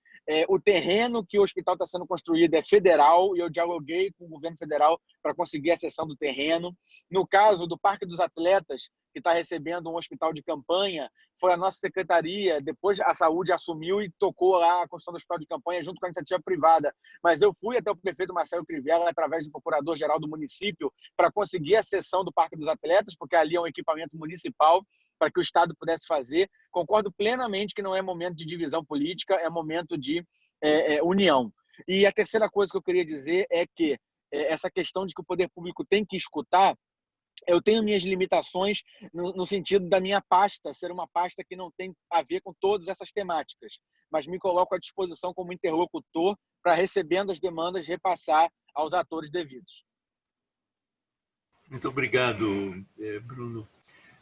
O terreno que o hospital está sendo construído é federal e eu dialoguei com o governo federal para conseguir a cessão do terreno. No caso do Parque dos Atletas, que está recebendo um hospital de campanha, foi a nossa secretaria, depois a saúde assumiu e tocou lá a construção do hospital de campanha junto com a iniciativa privada. Mas eu fui até o prefeito Marcelo Crivella, através do procurador-geral do município, para conseguir a cessão do Parque dos Atletas, porque ali é um equipamento municipal, para que o Estado pudesse fazer. Concordo plenamente que não é momento de divisão política, é momento de união. E a terceira coisa que eu queria dizer é que essa questão de que o poder público tem que escutar, eu tenho minhas limitações no sentido da minha pasta ser uma pasta que não tem a ver com todas essas temáticas, mas me coloco à disposição como interlocutor para, recebendo as demandas, repassar aos atores devidos. Muito obrigado, Bruno.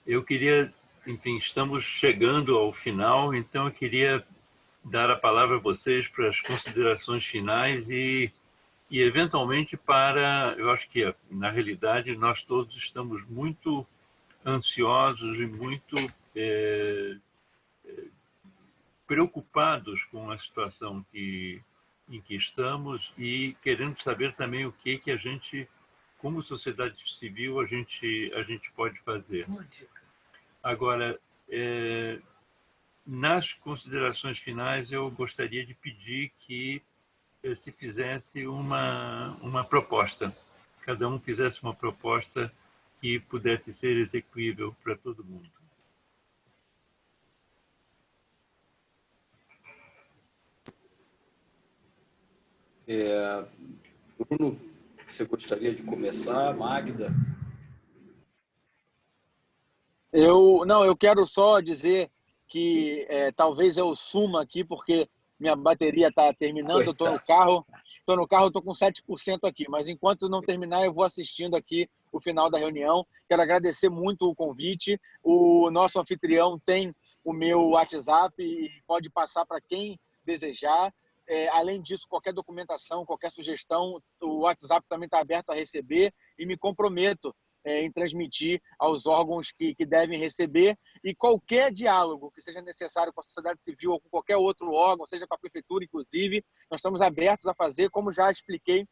Eu queria, enfim, estamos chegando ao final, então eu queria dar a palavra a vocês para as considerações finais e eventualmente para, eu acho que na realidade nós todos estamos muito ansiosos e muito preocupados com a situação em que estamos e querendo saber também o que a gente, como sociedade civil, a gente pode fazer. Agora, nas considerações finais, eu gostaria de pedir que se fizesse uma proposta. Cada um fizesse uma proposta que pudesse ser execuível para todo mundo. Bruno, você gostaria de começar? Magda? Eu quero só dizer que talvez eu suma aqui, porque minha bateria está terminando, eu estou no carro, estou com 7% aqui, mas enquanto não terminar, eu vou assistindo aqui o final da reunião. Quero agradecer muito o convite. O nosso anfitrião tem o meu WhatsApp e pode passar para quem desejar. Além disso, qualquer documentação, qualquer sugestão, o WhatsApp também está aberto a receber e me comprometo em transmitir aos órgãos que devem receber, e qualquer diálogo que seja necessário com a sociedade civil ou com qualquer outro órgão, seja com a prefeitura, inclusive, nós estamos abertos a fazer, como já expliquei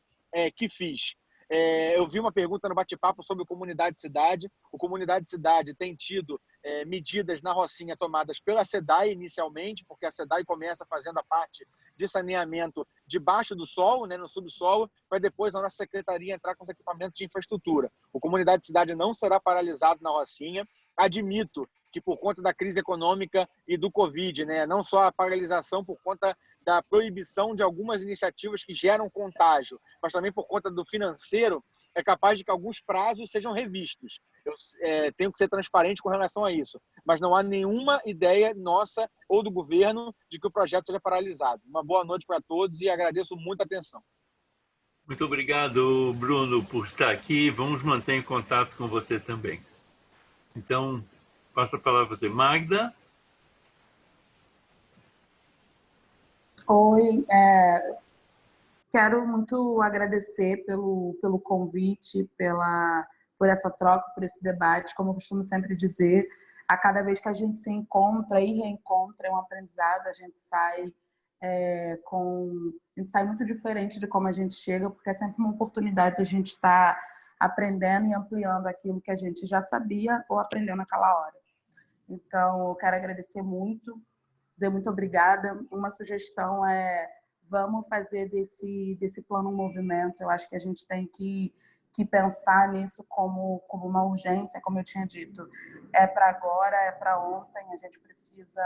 que fiz. Eu vi uma pergunta no bate-papo sobre o Comunidade Cidade. O Comunidade Cidade tem tido medidas na Rocinha tomadas pela SEDAI inicialmente, porque a SEDAI começa fazendo a parte de saneamento debaixo do solo, no subsolo, para depois a nossa secretaria entrar com os equipamentos de infraestrutura. O Comunidade Cidade não será paralisado na Rocinha. Admito que por conta da crise econômica e do Covid, não só a paralisação por conta da proibição de algumas iniciativas que geram contágio, mas também por conta do financeiro, é capaz de que alguns prazos sejam revistos. Eu tenho que ser transparente com relação a isso, mas não há nenhuma ideia nossa ou do governo de que o projeto seja paralisado. Uma boa noite para todos e agradeço muito a atenção. Muito obrigado, Bruno, por estar aqui. Vamos manter em contato com você também. Então, passo a palavra a você. Magda? Oi, quero muito agradecer pelo convite, por essa troca, por esse debate. Como eu costumo sempre dizer, a cada vez que a gente se encontra e reencontra, é um aprendizado, a gente sai muito diferente de como a gente chega, porque é sempre uma oportunidade de a gente estar aprendendo e ampliando aquilo que a gente já sabia ou aprendeu naquela hora. Então, eu quero agradecer muito, dizer muito obrigada. Uma sugestão vamos fazer desse plano um movimento. Eu acho que a gente tem que pensar nisso como uma urgência, como eu tinha dito. É para agora, é para ontem, a gente precisa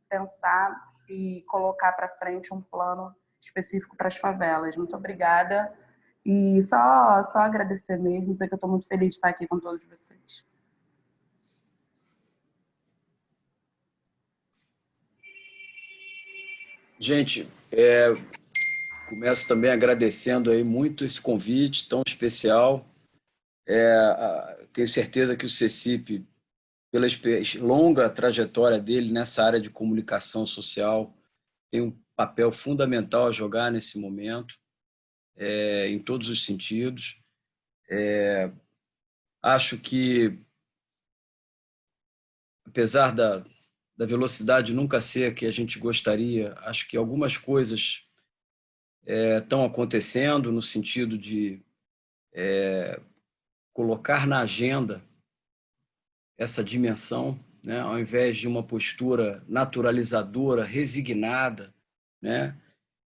pensar e colocar para frente um plano específico para as favelas. Muito obrigada. E só agradecer mesmo, dizer que eu estou muito feliz de estar aqui com todos vocês. Gente, começo também agradecendo aí muito esse convite tão especial. Tenho certeza que o CECIP, pela longa trajetória dele nessa área de comunicação social, tem um papel fundamental a jogar nesse momento, em todos os sentidos. Acho que apesar da velocidade nunca ser a que a gente gostaria, acho que algumas coisas estão acontecendo no sentido de colocar na agenda essa dimensão, né, ao invés de uma postura naturalizadora, resignada, né,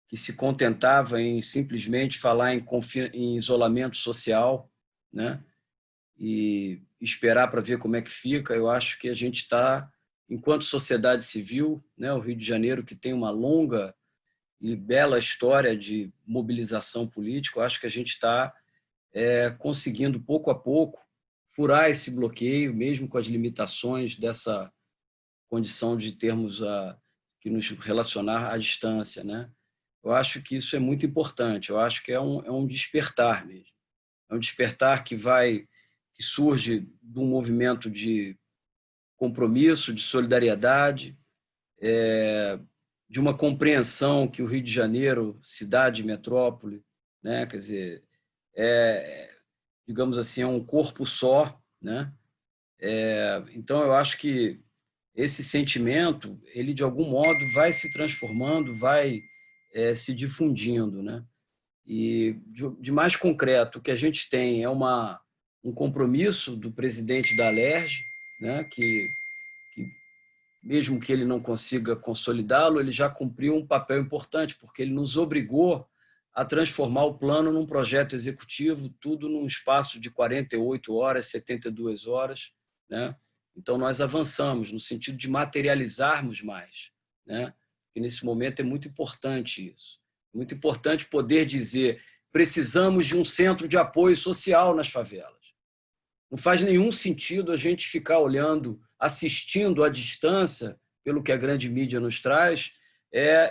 que se contentava em simplesmente falar em isolamento social, né, e esperar para ver como é que fica. Eu acho que a gente está, enquanto sociedade civil, né, o Rio de Janeiro, que tem uma longa e bela história de mobilização política, eu acho que a gente está conseguindo, pouco a pouco, furar esse bloqueio, mesmo com as limitações dessa condição de termos que nos relacionar à distância, né? Eu acho que isso é muito importante. Eu acho que é um despertar mesmo. É um despertar que surge de um movimento de compromisso, de solidariedade, de uma compreensão que o Rio de Janeiro, cidade, metrópole, né? Quer dizer, digamos assim, é um corpo só, né? Então, eu acho que esse sentimento, ele de algum modo vai se transformando, vai se difundindo, né? E de mais concreto, o que a gente tem é um compromisso do presidente da Alerj, né? Que mesmo que ele não consiga consolidá-lo, ele já cumpriu um papel importante, porque ele nos obrigou a transformar o plano num projeto executivo, tudo num espaço de 48 horas, 72 horas, né? Então, nós avançamos no sentido de materializarmos mais, né? E nesse momento é muito importante isso. Muito importante poder dizer: precisamos de um centro de apoio social nas favelas. Não faz nenhum sentido a gente ficar olhando, assistindo à distância, pelo que a grande mídia nos traz,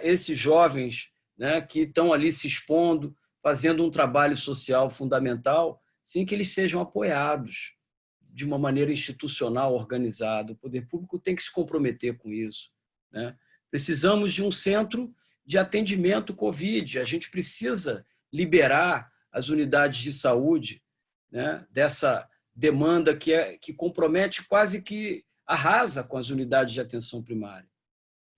esses jovens, né, que estão ali se expondo, fazendo um trabalho social fundamental, sem que eles sejam apoiados de uma maneira institucional, organizada. O poder público tem que se comprometer com isso, né? Precisamos de um centro de atendimento Covid. A gente precisa liberar as unidades de saúde, né, dessa demanda que compromete, quase que arrasa com as unidades de atenção primária.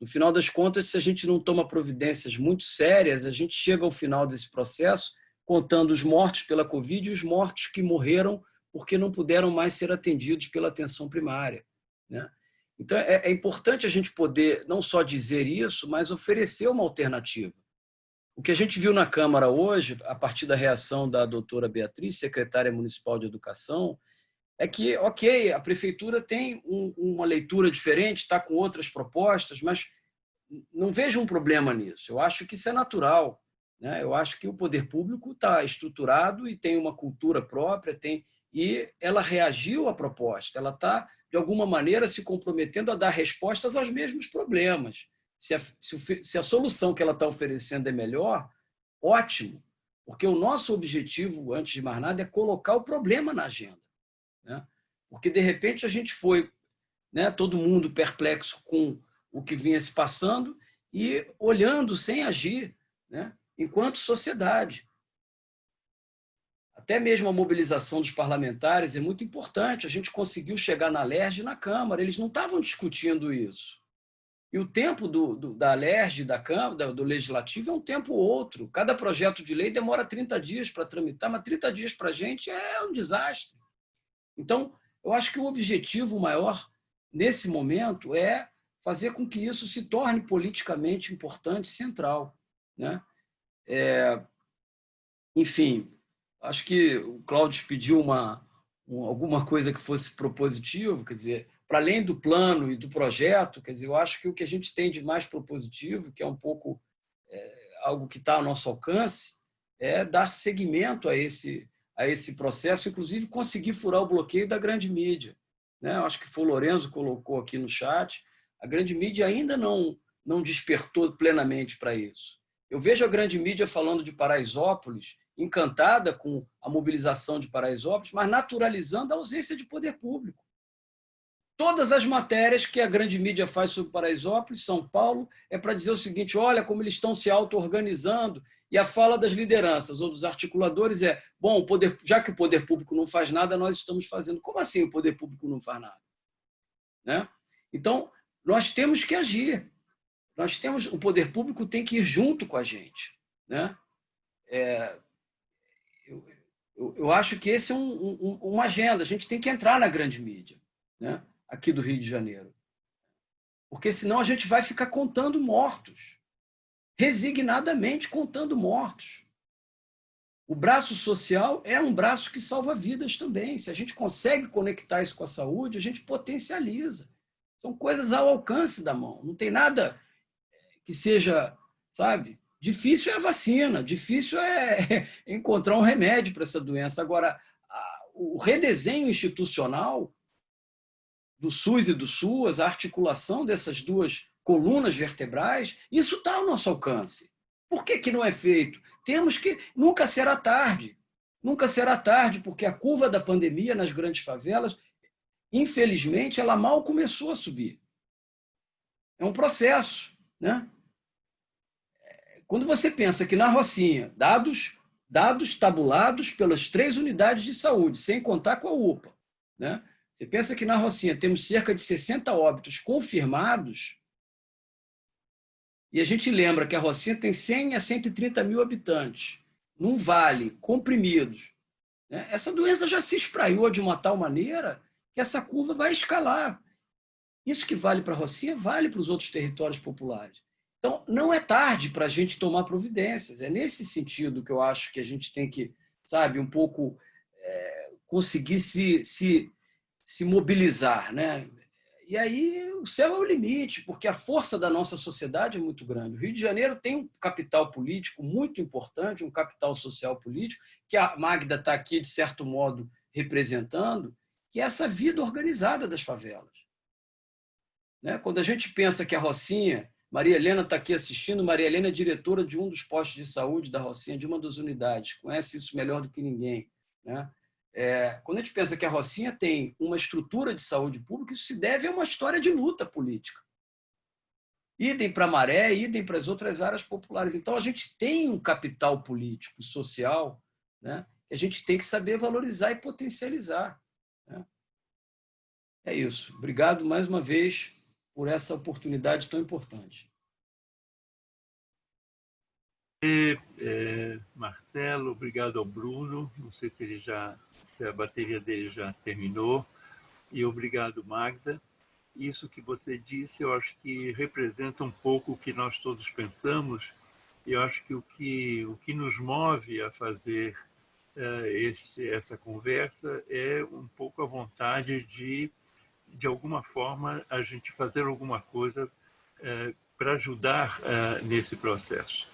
No final das contas, se a gente não toma providências muito sérias, a gente chega ao final desse processo contando os mortos pela Covid e os mortos que morreram porque não puderam mais ser atendidos pela atenção primária, né? Então, é importante a gente poder não só dizer isso, mas oferecer uma alternativa. O que a gente viu na Câmara hoje, a partir da reação da doutora Beatriz, secretária municipal de Educação, é que, ok, a prefeitura tem uma leitura diferente, está com outras propostas, mas não vejo um problema nisso. Eu acho que isso é natural, né? Eu acho que o poder público está estruturado e tem uma cultura própria, e ela reagiu à proposta, ela está, de alguma maneira, se comprometendo a dar respostas aos mesmos problemas. Se a solução que ela está oferecendo é melhor, ótimo, porque o nosso objetivo, antes de mais nada, é colocar o problema na agenda, né? Porque, de repente, a gente foi, né, todo mundo perplexo com o que vinha se passando e olhando sem agir, né, enquanto sociedade. Até mesmo a mobilização dos parlamentares é muito importante. A gente conseguiu chegar na Alerj e na Câmara, eles não estavam discutindo isso. E o tempo da Alerj, da Câmara, do Legislativo, é um tempo outro. Cada projeto de lei demora 30 dias para tramitar, mas 30 dias para a gente é um desastre. Então, eu acho que o objetivo maior, nesse momento, é fazer com que isso se torne politicamente importante, central, né? Enfim, acho que o Cláudio pediu alguma coisa que fosse propositivo, quer dizer, para além do plano e do projeto, quer dizer, eu acho que o que a gente tem de mais propositivo, que é um pouco algo que está ao nosso alcance, é dar seguimento a esse processo, inclusive conseguir furar o bloqueio da grande mídia, né? Eu acho que foi o Lorenzo que colocou aqui no chat, a grande mídia ainda não despertou plenamente para isso. Eu vejo a grande mídia falando de Paraisópolis, encantada com a mobilização de Paraisópolis, mas naturalizando a ausência de poder público. Todas as matérias que a grande mídia faz sobre Paraisópolis, São Paulo, é para dizer o seguinte: olha como eles estão se auto-organizando, e a fala das lideranças ou dos articuladores é: bom, já que o poder público não faz nada, nós estamos fazendo. Como assim o poder público não faz nada? Né? Então, nós temos que agir. O poder público tem que ir junto com a gente, né? Eu acho que esse é uma agenda. A gente tem que entrar na grande mídia, né? Aqui do Rio de Janeiro. Porque senão a gente vai ficar contando mortos. Resignadamente contando mortos. O braço social é um braço que salva vidas também. Se a gente consegue conectar isso com a saúde, a gente potencializa. São coisas ao alcance da mão. Não tem nada que seja, sabe? Difícil é a vacina, difícil é encontrar um remédio para essa doença. Agora, o redesenho institucional do SUS e do SUAS, a articulação dessas duas colunas vertebrais, isso está ao nosso alcance. Por que não é feito? Temos que... Nunca será tarde. Nunca será tarde, porque a curva da pandemia nas grandes favelas, infelizmente, ela mal começou a subir. É um processo, né? Quando você pensa que na Rocinha, dados tabulados pelas 3 unidades de saúde, sem contar com a UPA, né? Você pensa que na Rocinha temos cerca de 60 óbitos confirmados, e a gente lembra que a Rocinha tem 100 a 130 mil habitantes, num vale, comprimidos, né? Essa doença já se espraiou de uma tal maneira que essa curva vai escalar. Isso que vale para a Rocinha, vale para os outros territórios populares. Então, não é tarde para a gente tomar providências. É nesse sentido que eu acho que a gente tem que, sabe, um pouco conseguir se mobilizar, né? E aí o céu é o limite, porque a força da nossa sociedade é muito grande. O Rio de Janeiro tem um capital político muito importante, um capital social político, que a Magda está aqui, de certo modo, representando, que é essa vida organizada das favelas. Né? Quando a gente pensa que a Rocinha, Maria Helena está aqui assistindo, Maria Helena é diretora de um dos postos de saúde da Rocinha, de uma das unidades, conhece isso melhor do que ninguém, né? Quando a gente pensa que a Rocinha tem uma estrutura de saúde pública, isso se deve a uma história de luta política. Idem para Maré, idem para as outras áreas populares. Então, a gente tem um capital político, social, né, que a gente tem que saber valorizar e potencializar. Né? É isso. Obrigado mais uma vez por essa oportunidade tão importante. Marcelo, obrigado ao Bruno. Não sei se a bateria dele já terminou. E obrigado, Magda. Isso que você disse, eu acho que representa um pouco o que nós todos pensamos. E eu acho que o que nos move a fazer essa conversa é um pouco a vontade de alguma forma, a gente fazer alguma coisa para ajudar nesse processo.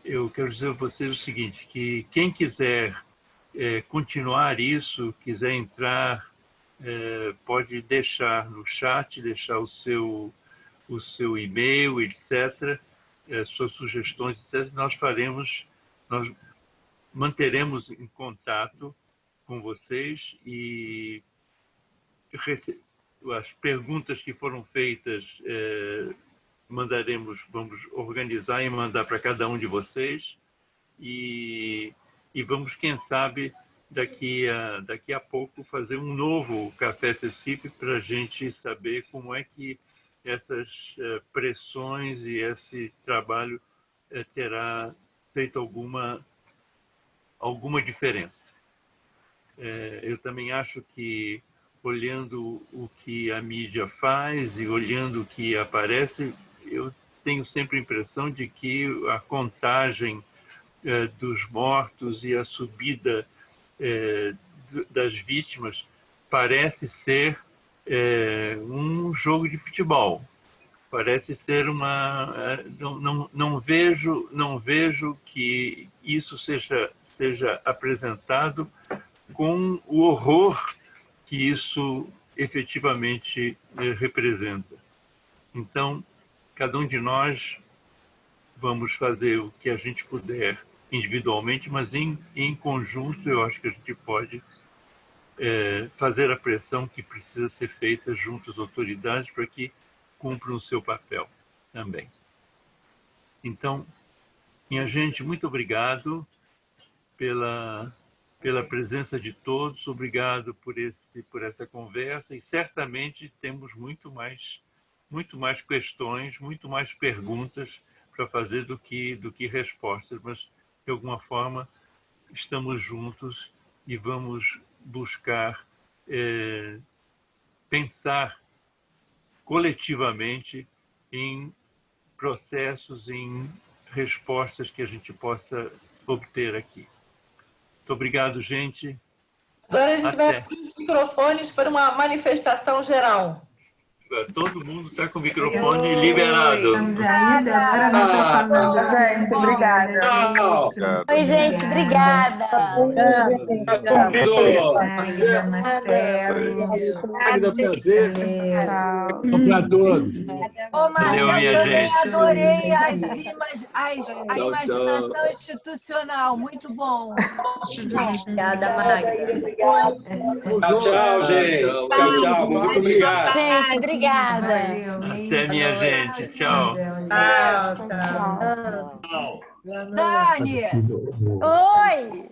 Eu quero dizer a vocês o seguinte, que quem quiser continuar isso, quiser entrar, pode deixar no chat, deixar o seu e-mail, etc., suas sugestões, etc. Nós manteremos em contato com vocês e as perguntas que foram feitas vamos organizar e mandar para cada um de vocês e vamos, quem sabe, daqui a pouco fazer um novo Café Cecipe para a gente saber como é que essas pressões e esse trabalho terá feito alguma diferença. Eu também acho que, olhando o que a mídia faz e olhando o que aparece, eu tenho sempre a impressão de que a contagem dos mortos e a subida das vítimas parece ser um jogo de futebol. Parece ser não vejo que isso seja apresentado com o horror que isso efetivamente representa. Então, cada um de nós vamos fazer o que a gente puder individualmente, mas em conjunto eu acho que a gente pode fazer a pressão que precisa ser feita junto às autoridades para que cumpram o seu papel também. Então, minha gente, muito obrigado pela presença de todos, obrigado por essa conversa e certamente temos muito mais muito mais questões, muito mais perguntas para fazer do que respostas, mas de alguma forma estamos juntos e vamos buscar pensar coletivamente em processos, em respostas que a gente possa obter aqui. Muito obrigado, gente. Agora a gente vai abrir os microfones para uma manifestação geral. Todo mundo está com o microfone liberado. Estamos aí, Débora não está falando. Gente, obrigada. Oi, gente, obrigada. Magda, prazer. Tchau. Para todos. Ô, Maria, Valeu, minha eu também gente. adorei a imaginação institucional. Muito bom. Obrigada, Magda. Tchau, gente. Tchau. Muito obrigado. Gente, obrigada. Até, minha gente. Tchau. Dani! Oi!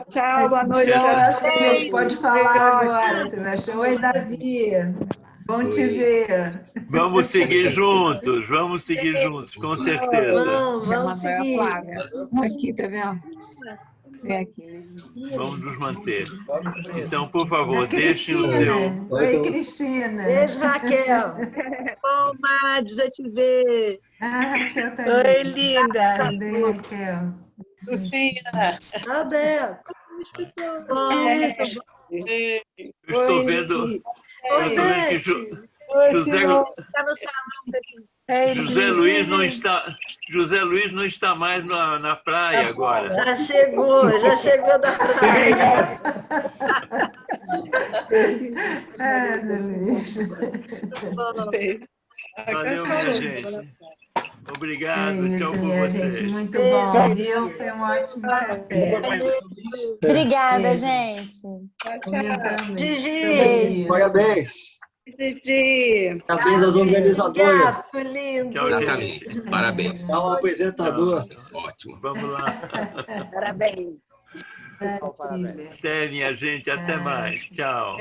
Tchau, boa noite. Então, acho que a gente pode falar agora, Sebastião. Oi, Davi. Bom te ver. Vamos seguir juntos, com certeza. Vamos seguir. Aqui, tá vendo? Vem aqui. Vamos nos manter. Então, por favor, deixem o seu... Oi, Cristina. Beijo, Raquel. Bom, Madi, já te ver. Raquel também. Oi, linda. Também, Raquel. Luciana. Adel. Estou vendo que José Luiz não está mais na praia agora. Já chegou da praia. Valeu, minha gente. Obrigado, É isso, tchau por minha vocês. gente, muito bom, viu? Foi um ótimo café. Obrigada, gente. Gigi. Parabéns. Gigi. Parabéns aos organizadores. Gato lindo. Tchau, Exatamente. Parabéns. Ao apresentador. Ótimo. Vamos lá. Parabéns. Parabéns. Até, minha gente. Até mais. Tchau.